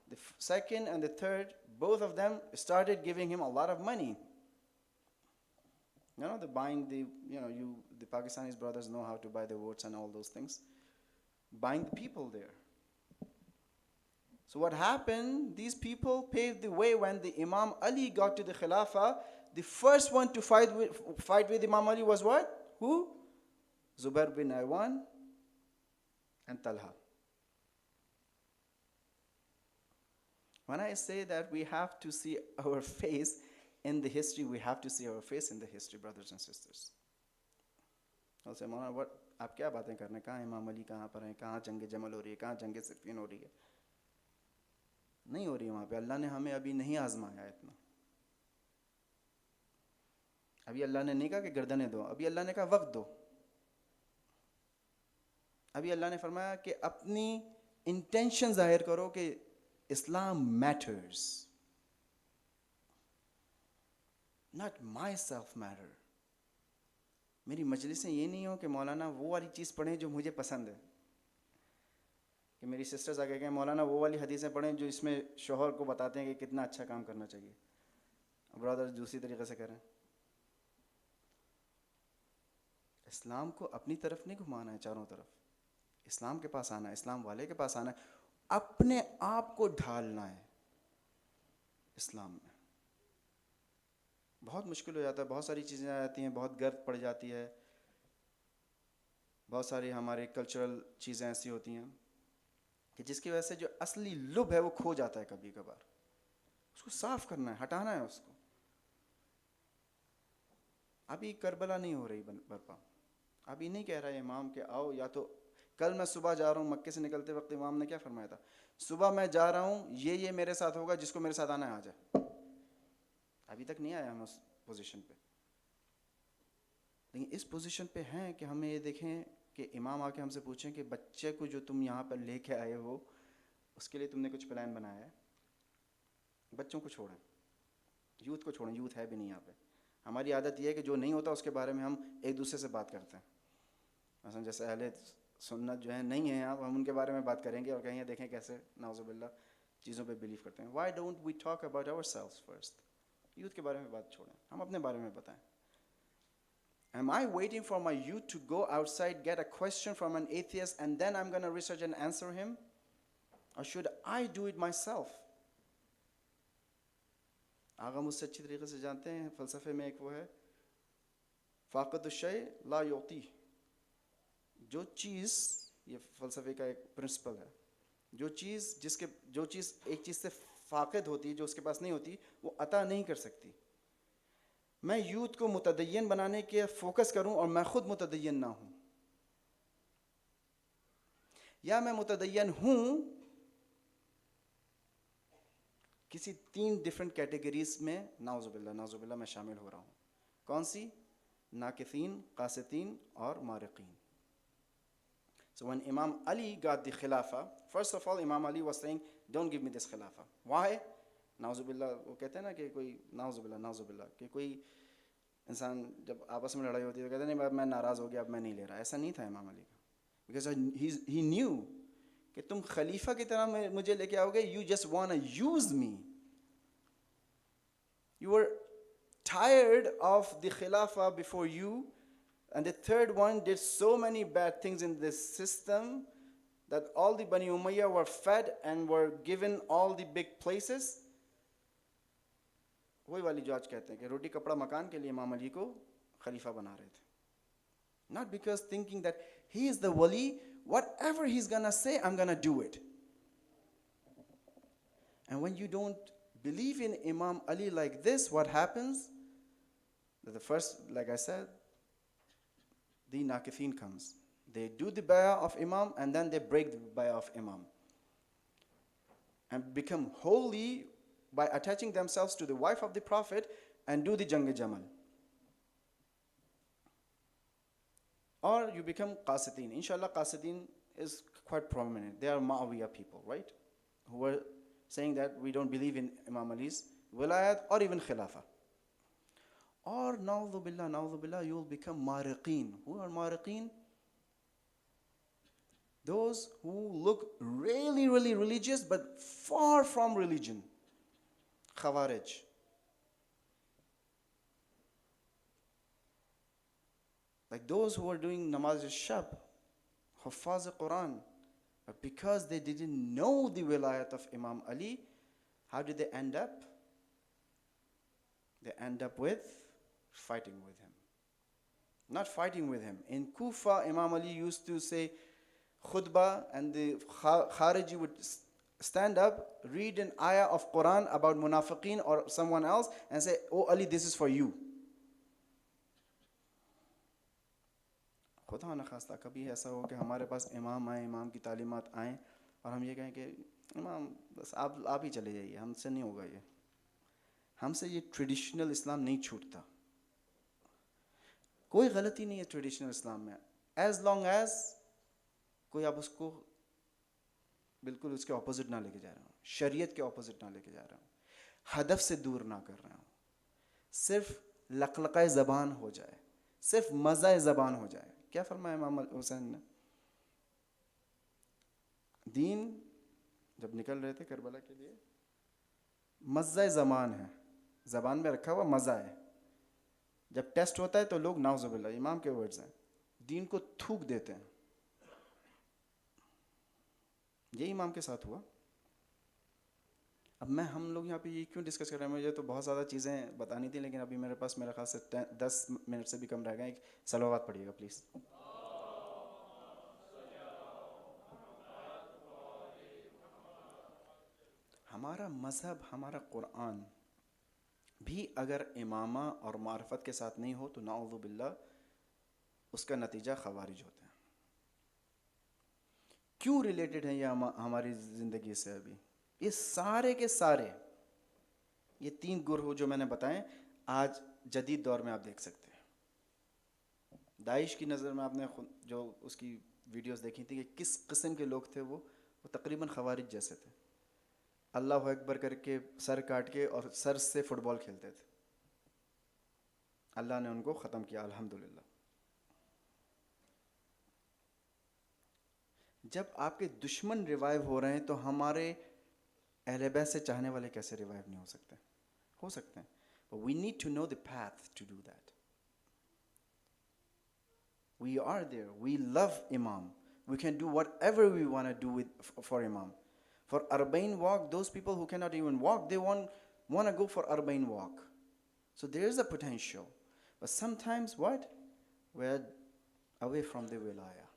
The second and the third, both of them started giving him a lot of money. You know, the Pakistanis brothers know how to buy the votes and all those things. Buying the people there. So what happened, these people paved the way when the Imam Ali got to the Khilafah. The first one to fight with Imam Ali was what? Who? Zubair bin Awan and Talha. When I say that we have to see our face in the history, we have to see our face in the history, brothers and sisters. I'll say, Moulana, what? आप क्या बातें करने? कहाँ इमाम अली कहाँ पर हैं? कहाँ जंग जमल हो रही है? कहाँ जंग सिफ़ीन हो रही है? नहीं हो रही है वहाँ पे. अल्लाह ने हमें अभी नहीं आजमाया इतना. अभी अल्लाह ने नहीं कहा कि गर्दनें दो. अभी अल्लाह ने कहा वक्त दो. अभी अल्लाह ने फरमाया कि अपनी इंटेंशन जाहिर करो कि Islam matters. Not myself matter. मेरी मजलिसें ये नहीं हो कि मौलाना वो वाली चीज़ पढ़ें जो मुझे पसंद है. कि मेरी सिस्टर्स आगे गए, मौलाना वो वाली हदीसें पढ़ें जो इसमें शोहर को बताते हैं कि कितना अच्छा काम करना चाहिए. ब्रदर्स दूसरी तरीके से करें. इस्लाम को अपनी तरफ नहीं घुमाना है, चारों तरफ. इस्लाम के पास आना है, इस्लाम वाले के पास आना है. अपने आप को ढालना है इस्लाम में. बहुत मुश्किल हो जाता है. बहुत सारी चीज़ें आ जाती हैं, बहुत गर्द पड़ जाती है. बहुत सारी हमारे कल्चरल चीज़ें ऐसी होती हैं कि जिसकी वजह से जो असली लुभ है वो खो जाता है कभी कभार. उसको साफ करना है, हटाना है उसको. अभी करबला नहीं हो रही बर्पा. अभी नहीं कह रहा है इमाम के आओ. या तो कल मैं सुबह जा रहा हूँ, मक्के से निकलते वक्त इमाम ने क्या फरमाया था? सुबह मैं जा रहा हूँ, ये मेरे साथ होगा, जिसको मेरे साथ आना है आ जाए. अभी तक नहीं आया हम उस पोजीशन पे. लेकिन इस पोजीशन पे हैं कि हमें ये देखें कि इमाम आके हमसे पूछें कि बच्चे को जो तुम यहाँ पर लेके आए हो उसके लिए तुमने कुछ प्लान बनाया है? بچوں کو چھوڑیں, یوتھ کو چھوڑیں, یوتھ ہے بھی نہیں یہاں پہ. ہماری عادت یہ ہے کہ جو نہیں ہوتا اس کے بارے میں ہم ایک دوسرے سے بات کرتے ہیں. مثلا جیسے اہل سنت جو ہیں نہیں ہیں آپ, ہم ان کے بارے میں بات کریں گے اور کہیں دیکھیں کیسے نعوذ باللہ چیزوں پہ بلیو کرتے ہیں. Why don't we talk about ourselves first? Youth کے بارے میں بات چھوڑیں, ہم اپنے بارے میں بتائیں. Am I waiting for my youth to go outside, get a question from an atheist, and then I'm going to research and answer him? Or should I do it myself? آغا مجھ سے اچھی طریقے سے جانتے ہیں, فلسفے میں ایک وہ ہے فاقد الشیء لا یعطی. جو چیز, یہ فلسفے کا ایک پرنسپل ہے, جو چیز ایک چیز سے فاقد ہوتی ہے, جو اس کے پاس نہیں ہوتی, وہ عطا نہیں کر سکتی. میں یوتھ کو متدین بنانے کے فوکس کروں اور میں خود متدین نہ ہوں, یا میں متدین ہوں کسی 3 ڈفرینٹ کیٹیگریز میں نعوذ باللہ میں شامل ہو رہا ہوں. کون سی؟ ناقثین, قاسطین اور مارقین. So when Imam Ali got the Khilafah, first of all Imam Ali was saying, don't give me this Khilafah. Why? نعوذ باللہ, وہ کہتے ہیں نا کہ کوئی نعوذ باللہ کہ کوئی انسان جب آپس میں لڑائی ہوتی ہے تو کہتے ہیں نہیں میں ناراض ہو گیا, اب میں نہیں لے رہا. ایسا نہیں تھا امام علی کا, because he knew کہ تم خلیفہ کی طرح مجھے لے کے آؤ گے, you just wanna use me. You were tired of the Khilafah before you, and the third one did so many bad things in this system that all the Bani Umayyah were fed and were given all the big places. وہی والی جو آج کہتے ہیں کہ روٹی کپڑا مکان کے لیے امام علی کو خلیفہ بنا رہے تھے. Not because thinking that he is the wali, whatever he's gonna say, I'm gonna do it. And when you don't believe in Imam Ali like this, what happens? That the first, like I said, the Naqifin comes. They do the bay'ah of Imam and then they break the bay'ah of Imam and become holy by attaching themselves to the wife of the Prophet and do the Jang Jamal. Or you become Qasitin. Inshallah, Qasitin is quite prominent. They are Ma'awiyah people, right? Who are saying that we don't believe in Imam Ali's wilayat or even Khilafah. Or, na'udhu billah, you will become Mariqeen. Who are Mariqeen? Those who look really, really religious but far from religion. Khawarij. Like those who are doing namaz al-shab, huffaz al-Quran, but because they didn't know the wilayat of Imam Ali, how did they end up? They end up with fighting with him. Not fighting with him. In Kufa, Imam Ali used to say khutbah, and the Khariji would stand up, read an ayah of Quran about munafiqeen or someone else and say, oh Ali, this is for you. خدا نخواستہ کبھی ایسا ہو کہ ہمارے پاس امام آئیں, امام کی تعلیمات آئیں اور ہم یہ کہیں کہ امام بس آپ ہی چلے جائیے, ہم سے نہیں ہوگا, ہم سے یہ ٹریڈیشنل اسلام نہیں چھوٹتا. کوئی غلطی نہیں ہے ٹریڈیشنل اسلام میں, ایز لانگ ایز کوئی آپ اس کو بالکل اس کے اپوزٹ نہ لے کے جا رہا ہوں, شریعت کے اپوزٹ نہ لے کے جا رہا ہوں, ہدف سے دور نہ کر رہا ہوں, صرف لقلقہ زبان ہو جائے, صرف مزہ زبان ہو جائے. کیا فرمایا امام حسین نے؟ دین جب نکل رہے تھے کربلا کے لیے, مزہ زبان ہے, زبان میں رکھا ہوا مزہ ہے. جب ٹیسٹ ہوتا ہے تو لوگ نعوذ باللہ, امام کے ورڈز ہیں, دین کو تھوک دیتے ہیں. یہی امام کے ساتھ ہوا. اب ہم لوگ یہاں پہ یہ کیوں ڈسکس کر رہے ہیں؟ مجھے تو بہت زیادہ چیزیں بتانی تھیں, لیکن ابھی میرے پاس میرے خیال سے 10 منٹ سے بھی کم رہ گئے. ایک صلوات پڑھیے گا پلیز. ہمارا مذہب, ہمارا قرآن بھی اگر امامہ اور معرفت کے ساتھ نہیں ہو تو نعوذ باللہ اس کا نتیجہ خوارج ہوتا ہے. کیوں ریلیٹڈ ہیں یہ ہماری زندگی سے؟ ابھی یہ سارے کے سارے یہ 3 گروہ جو میں نے بتائے آج جدید دور میں آپ دیکھ سکتے ہیں. داعش کی نظر میں آپ نے جو اس کی ویڈیوز دیکھی تھی کہ کس قسم کے لوگ تھے, وہ تقریباً خوارج جیسے تھے. अल्लाह अकबर करके सर काट के और सर से फुटबॉल खेलते थे। अल्लाह ने उनको ख़त्म किया अल्हम्दुलिल्लाह। जब आपके दुश्मन रिवाइव हो रहे हैं तो हमारे अहले बैत से चाहने वाले कैसे रिवाइव नहीं हो सकते? हो सकते हैं, but we need to know the path to do that. We are there, we love Imam, we can do whatever we want to do for Imam. For Arba'in walk, those people who cannot even walk, they want to go for Arba'in walk. So there is a potential, but sometimes what? We're away from the wilaya.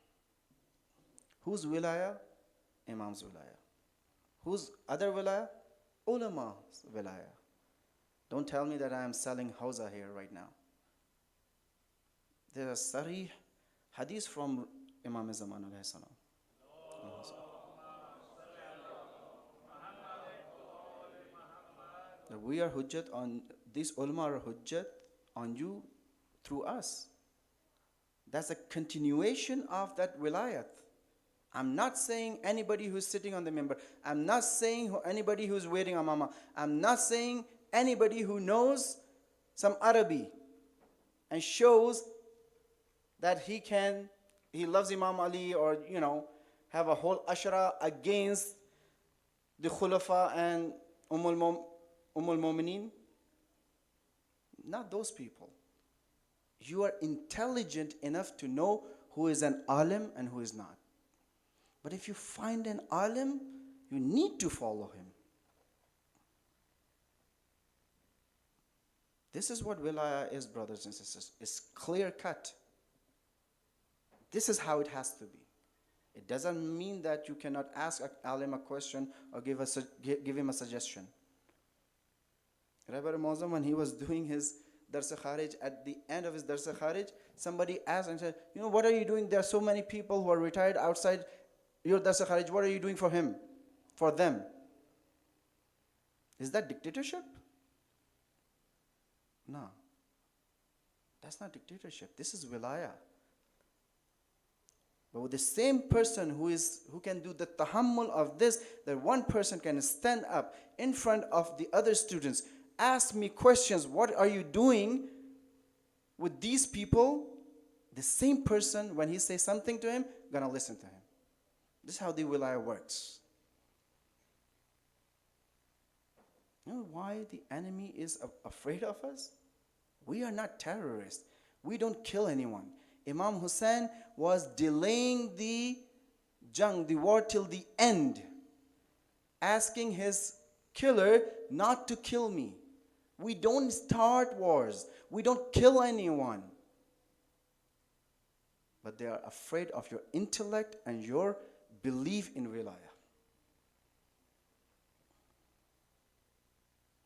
Whose wilaya? Imam's wilaya. Whose other wilaya? Ulama's wilaya. Don't tell me that I am selling Hausa here right now. There are sarih hadith from Imam Zaman alayhi salam. That we are hujjat on, these ulama are hujjat on you through us. That's a continuation of that wilayat. I'm not saying anybody who's sitting on the member. I'm not saying anybody who's wearing amama. I'm not saying anybody who knows some Arabi and shows that he loves Imam Ali, or have a whole ashra against the khulafa and Ummul Mu'mineen. Not those people. You are intelligent enough to know who is an alim and who is not. But if you find an alim, you need to follow him. This is what wilaya is, brothers and sisters. It's clear cut. This is how it has to be. It doesn't mean that you cannot ask an alim a question or give him a suggestion. Rabbi Mawzam, when he was doing his Dars Kharij, at the end of his Dars Kharij, somebody asked and said, what are you doing? There are so many people who are retired outside your Dars Kharij. What are you doing for them? Is that dictatorship? No. That's not dictatorship. This is wilaya. But with the same person who can do the tahammul of this, that one person can stand up in front of the other students, ask me questions, what are you doing with these people? The same person, when he says something to him, gonna listen to him. This is how the wilaya works. You know why the enemy is afraid of us? We are not terrorists. We don't kill anyone. Imam Hussain was delaying the war till the end, asking his killer not to kill me. We don't start wars. We don't kill anyone. But they are afraid of your intellect and your belief in wilaya.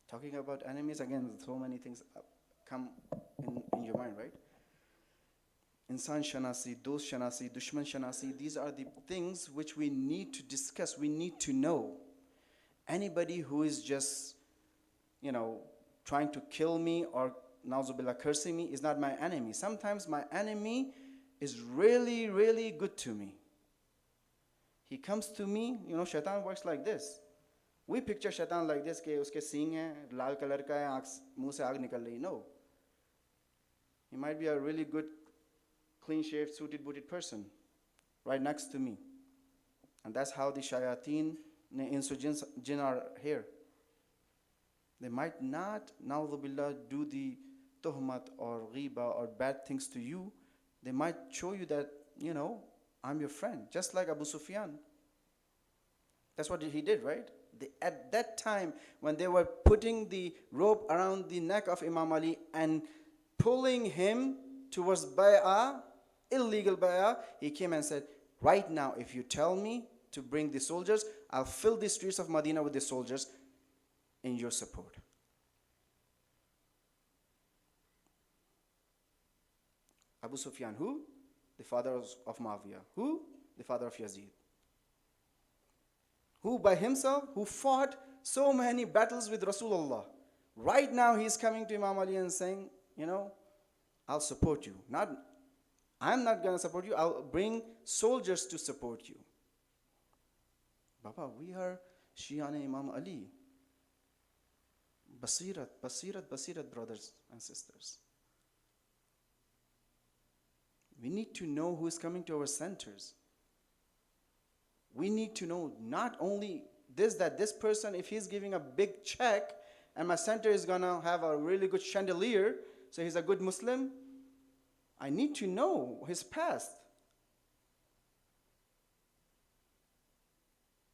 Talking about enemies, again, so many things come in your mind, right? Insan Shanasi, Dost Shanasi, Dushman Shanasi, these are the things which we need to discuss, we need to know. Anybody who is just, trying to kill me or, na'uzubillah, cursing me is not my enemy. Sometimes my enemy is really, really good to me. He comes to me, shaitan works like this. We picture shaitan like this, ke uske seeng hai, lal color ka hai, muh se aag nikal rahi. No. He might be a really good, clean-shaved, suited-booted person right next to me. And that's how the shayateen, insu jinn are here. They might not, na'udhu billah, do the tuhmat or ghiba or bad things to you. They might show you that, I'm your friend. Just like Abu Sufyan. That's what he did, right? At that time, when they were putting the rope around the neck of Imam Ali and pulling him towards bay'ah, illegal bay'ah, he came and said, right now, if you tell me to bring the soldiers, I'll fill the streets of Medina with the soldiers in your support. Abu Sufyan, who? The father of Muawiyah. Who? The father of Yazid. Who by himself, who fought so many battles with Rasulullah. Right now he's coming to Imam Ali and saying, I'll support you. I'm not going to support you, I'll bring soldiers to support you. Baba, we are Shia ne Imam Ali. Basirat, basirat, basirat, brothers and sisters. We need to know who is coming to our centers. We need to know not only this, that this person, if he's giving a big check and my center is going to have a really good chandelier, so he's a good Muslim, I need to know his past.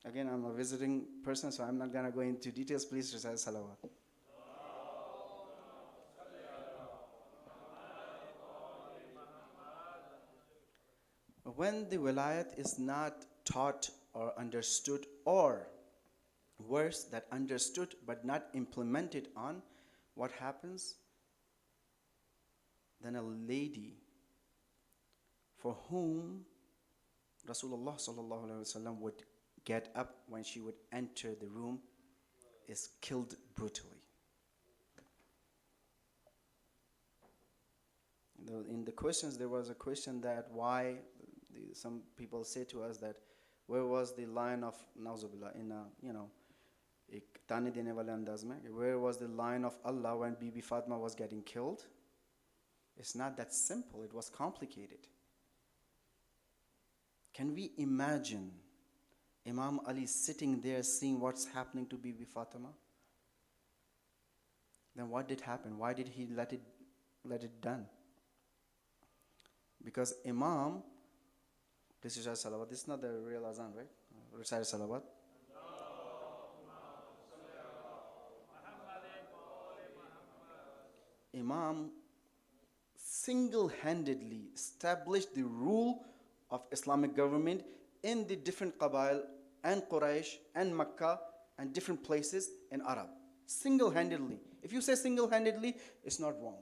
Again, I'm a visiting person, so I'm not going to go into details. Please recite salawat. When the wilayat is not taught or understood, or worse, that understood but not implemented on, what happens? Then a lady for whom Rasulullah sallallahu alaihi wasallam would get up when she would enter the room is killed brutally. In the questions, there was a question that why some people say to us that where was the line of Nauzubillah in a, ek tane dene wale andaz mein, where was the line of Allah when Bibi Fatima was getting killed? It's not that simple. It was complicated. Can we imagine Imam Ali sitting there seeing what's happening to Bibi Fatima? Then what did happen? Why did he let it done? Because Imam, please recite salawat. This is not the real azan, right? Recite salawat. Imam single-handedly established the rule of Islamic government in the different Qabail and Quraysh and Makkah and different places in Arab. Single-handedly. If you say single-handedly, it's not wrong.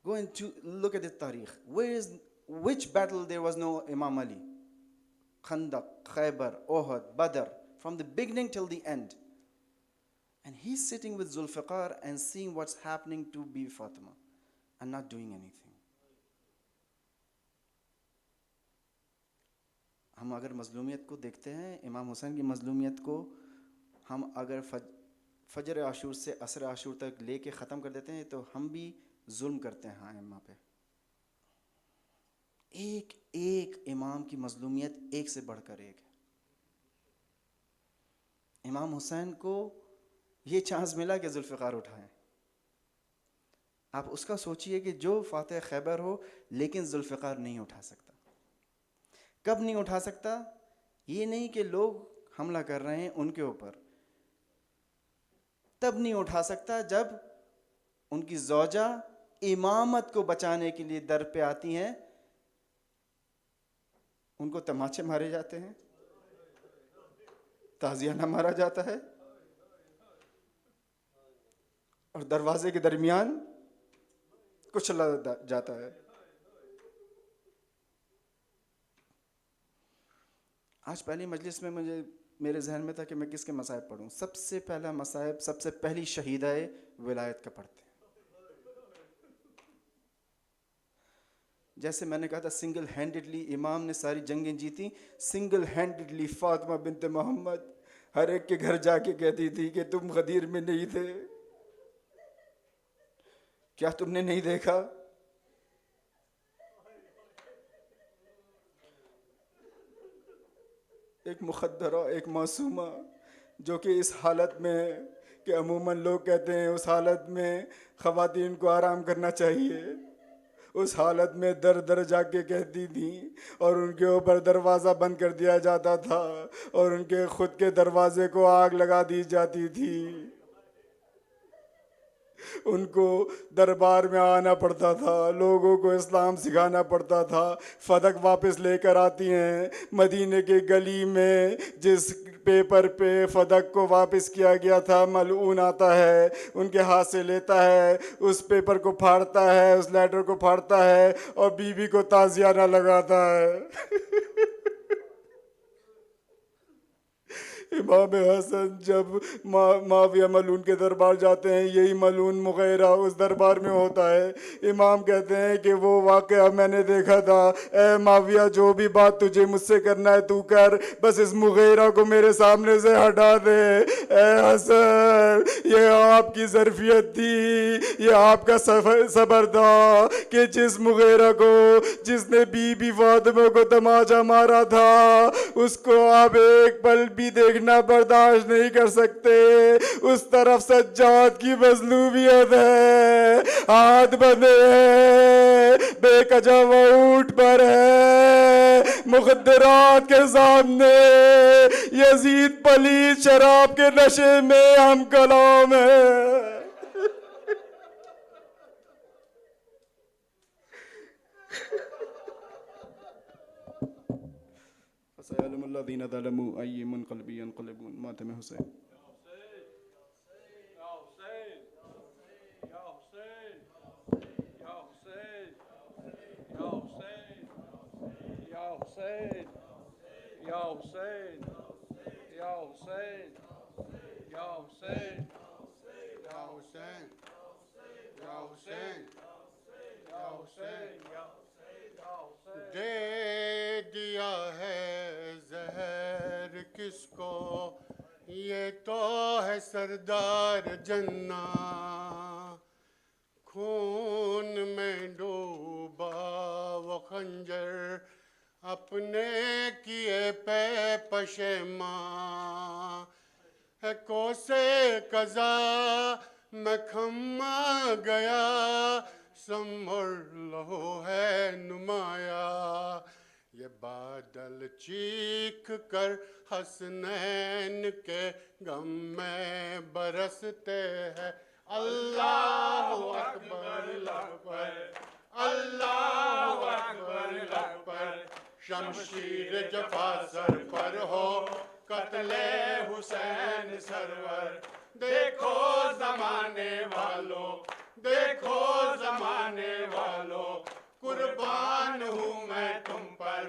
Go into look at the Tariq. Which battle there was no Imam Ali? Khandaq, Khaybar, Uhud, Badr, from the beginning till the end. And he's sitting with Zulfiqar and seeing what's happening to Bibi Fatima and not doing anything. ہم اگر مظلومیت کو دیکھتے ہیں, امام حسین کی مظلومیت کو ہم اگر فجر عاشور سے عصر عاشور تک لے کے ختم کر دیتے ہیں تو ہم بھی ظلم کرتے ہیں ائمہ پہ. ایک ایک امام کی مظلومیت ایک سے بڑھ کر ایک ہے. امام حسین کو یہ چانس ملا کہ ذوالفقار اٹھائیں. آپ اس کا سوچئے کہ جو فاتح خیبر ہو لیکن ذوالفقار نہیں اٹھا سکتا. کب نہیں اٹھا سکتا؟ یہ نہیں کہ لوگ حملہ کر رہے ہیں ان کے اوپر. تب نہیں اٹھا سکتا جب ان کی زوجہ امامت کو بچانے کے لیے در پہ آتی ہیں, ان کو تماچے مارے جاتے ہیں, تازیانہ مارا جاتا ہے, اور دروازے کے درمیان کچلا جاتا ہے. آج پہلی مجلس میں میرے ذہن میں تھا کہ میں کس کے مصائب پڑھوں. سب سے پہلا مصائب, سب سے پہلی شہیدہ ولایت کا پڑھتے ہیں. جیسے میں نے کہا تھا سنگل ہینڈڈلی امام نے ساری جنگیں جیتی. سنگل ہینڈڈلی فاطمہ بنت محمد ہر ایک کے گھر جا کے کہتی تھی کہ تم غدیر میں نہیں تھے, کیا تم نے نہیں دیکھا؟ ایک مخدرہ, ایک معصومہ جو کہ اس حالت میں کہ عموماً لوگ کہتے ہیں اس حالت میں خواتین کو آرام کرنا چاہیے, اس حالت میں در در جا کے کہتی تھیں, اور ان کے اوپر دروازہ بند کر دیا جاتا تھا اور ان کے خود کے دروازے کو آگ لگا دی جاتی تھی. ان کو دربار میں آنا پڑتا تھا, لوگوں کو اسلام سکھانا پڑتا تھا. فدق واپس لے کر آتی ہیں مدینے کے گلی میں, جس پیپر پہ فدق کو واپس کیا گیا تھا ملعون آتا ہے, ان کے ہاتھ سے لیتا ہے, اس پیپر کو پھاڑتا ہے, اس لیٹر کو پھاڑتا ہے اور بیوی کو تازیانہ لگاتا ہے. امام حسن جب معاویہ ملعون کے دربار جاتے ہیں، یہی ملعون مغیرہ اس دربار میں ہوتا ہے. امام کہتے ہیں کہ وہ واقعہ میں نے دیکھا تھا، اے معاویہ جو بھی بات تجھے مجھ سے کرنا ہے تو کر، بس اس مغیرہ کو میرے سامنے سے ہٹا دے. اے حسن، یہ آپ کی ظرفیت تھی، یہ آپ کا صبر تھا کہ جس مغیرہ کو، جس نے بی فاطمہ کو تماچا مارا تھا، اس کو آپ ایک پل بھی دیکھنا برداشت نہیں کر سکتے. اس طرف سجاد کی مظلومیت ہے، ہاتھ بندھے ہیں، بے کجا اونٹ پر ہے، مخدرات کے سامنے یزید پلید شراب کے نشے میں ہم کلام ہے. فسيعلم الذين ظلموا أي منقلب ينقلبون. ماتم حسین. دے دیا ہے زہر کس کو، یہ تو ہے سردار جنہ، خون میں ڈوبا وہ خنجر اپنے کیے پہ پشیماں. ہے کوسے قضا میں کھما گیا، سمر لہو ہے نمایاں. یہ بادل چیخ کر حسنین کے غم میں برستے ہیں. اللہ اکبر لب پر، اللہ اکبر لب پر، شمشیر جفا سر پر ہو، قتل حسین سرور. دیکھو زمانے والوں، دیکھو زمانے والوں، قربان ہوں میں تم پر،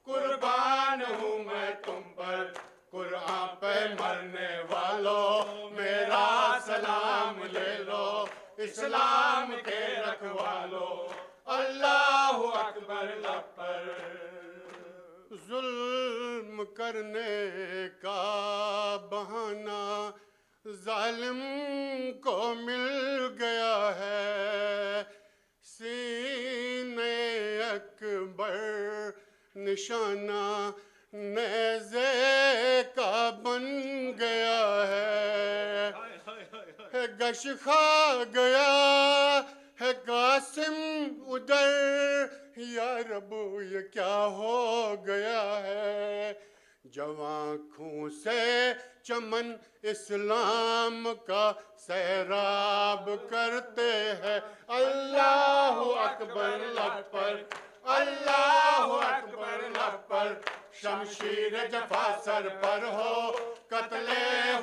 قربان ہوں میں تم پر. قرآن پہ مرنے والوں میرا سلام لے لو، اسلام کے رکھوالو. اللہ اکبر لب پر. ظلم کرنے کا بہانہ ظالم کو مل گیا ہے، سینے اکبر نشانہ نیزے کا بن گیا ہے. گش کھا گیا ہے قاسم ادھر، یا رب یہ کیا ہو گیا ہے. جوان خون سے چمن اسلام کا سیراب کرتے ہیں. اللہ اکبر لب پر، اللہ اکبر لب پر، شمشیر جفا سر پر ہو، قتل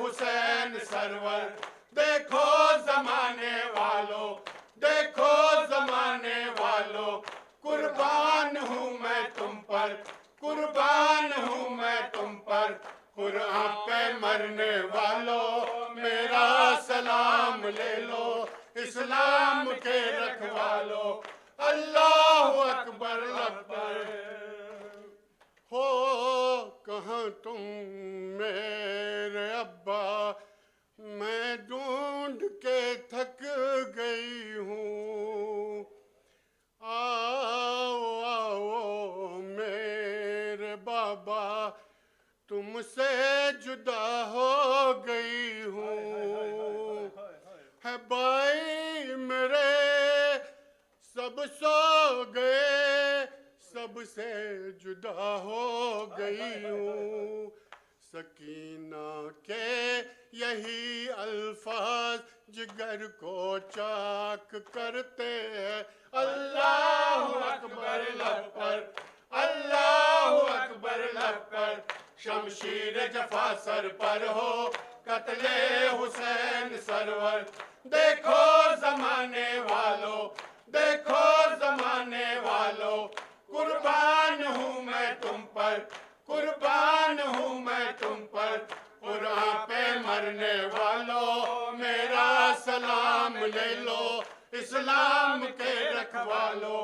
حسین سرور. دیکھو زمانے والو، دیکھو زمانے والو، قربان ہوں میں تم پر، قربان ہوں میں تم پر. قرآن پہ مرنے والوں میرا سلام لے لو، اسلام کے رکھوالو. اللہ اکبر لب پر. ہو کہاں تم میرے ابا، میں ڈھونڈ کے تھک گئی ہوں. آؤ آؤ میرے بابا، تم سے جدا ہو گئی ہوں. ہے بھائی میرے سب سو گئے، سب سے جدا ہو گئی ہوں. سکینہ کے یہی الفاظ جگر کو چاک کرتے ہیں. اللہ اکبر لب پر، اللہ اکبر لب پر، شمشیر جفا سر پر ہو، قتل حسین سرور. دیکھو زمانے والو، دیکھو زمانے والو، قربان ہوں میں تم پر، قربان ہوں میں تم پر. सलाम ले लो इस्लाम के रखवालो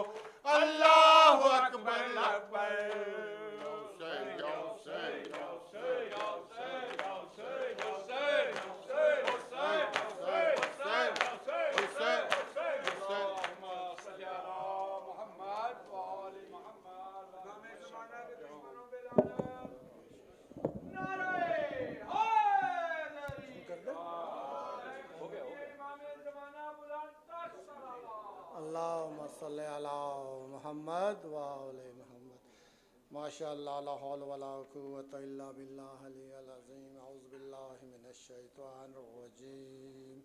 अल्लाह अकबर अकबर اللہم صلی علی محمد و آل محمد ماشاء اللہ لا حول ولا قوة الا باللہ العلی العظیم اعوذ باللہ من الشیطان الرجیم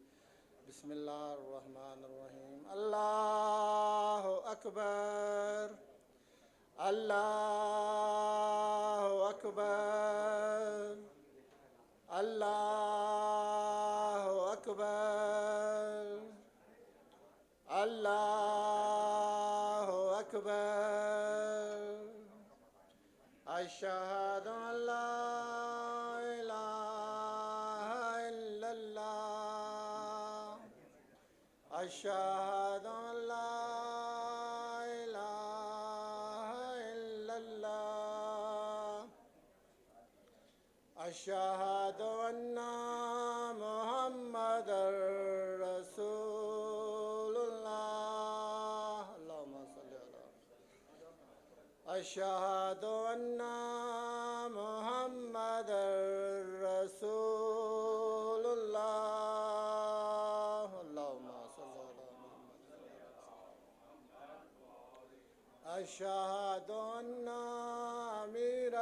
بسم اللہ الرحمن الرحیم اللہ اکبر اللہ اکبر اللہ اکبر اللہ اکبر اشہد ان لا الہ الا اللہ اشہد ان لا الہ الا اللہ اشہد ان محمد رسول اشہد ان محمد رسول اللہ اللہم صلی علی محمد اشہد ان امیر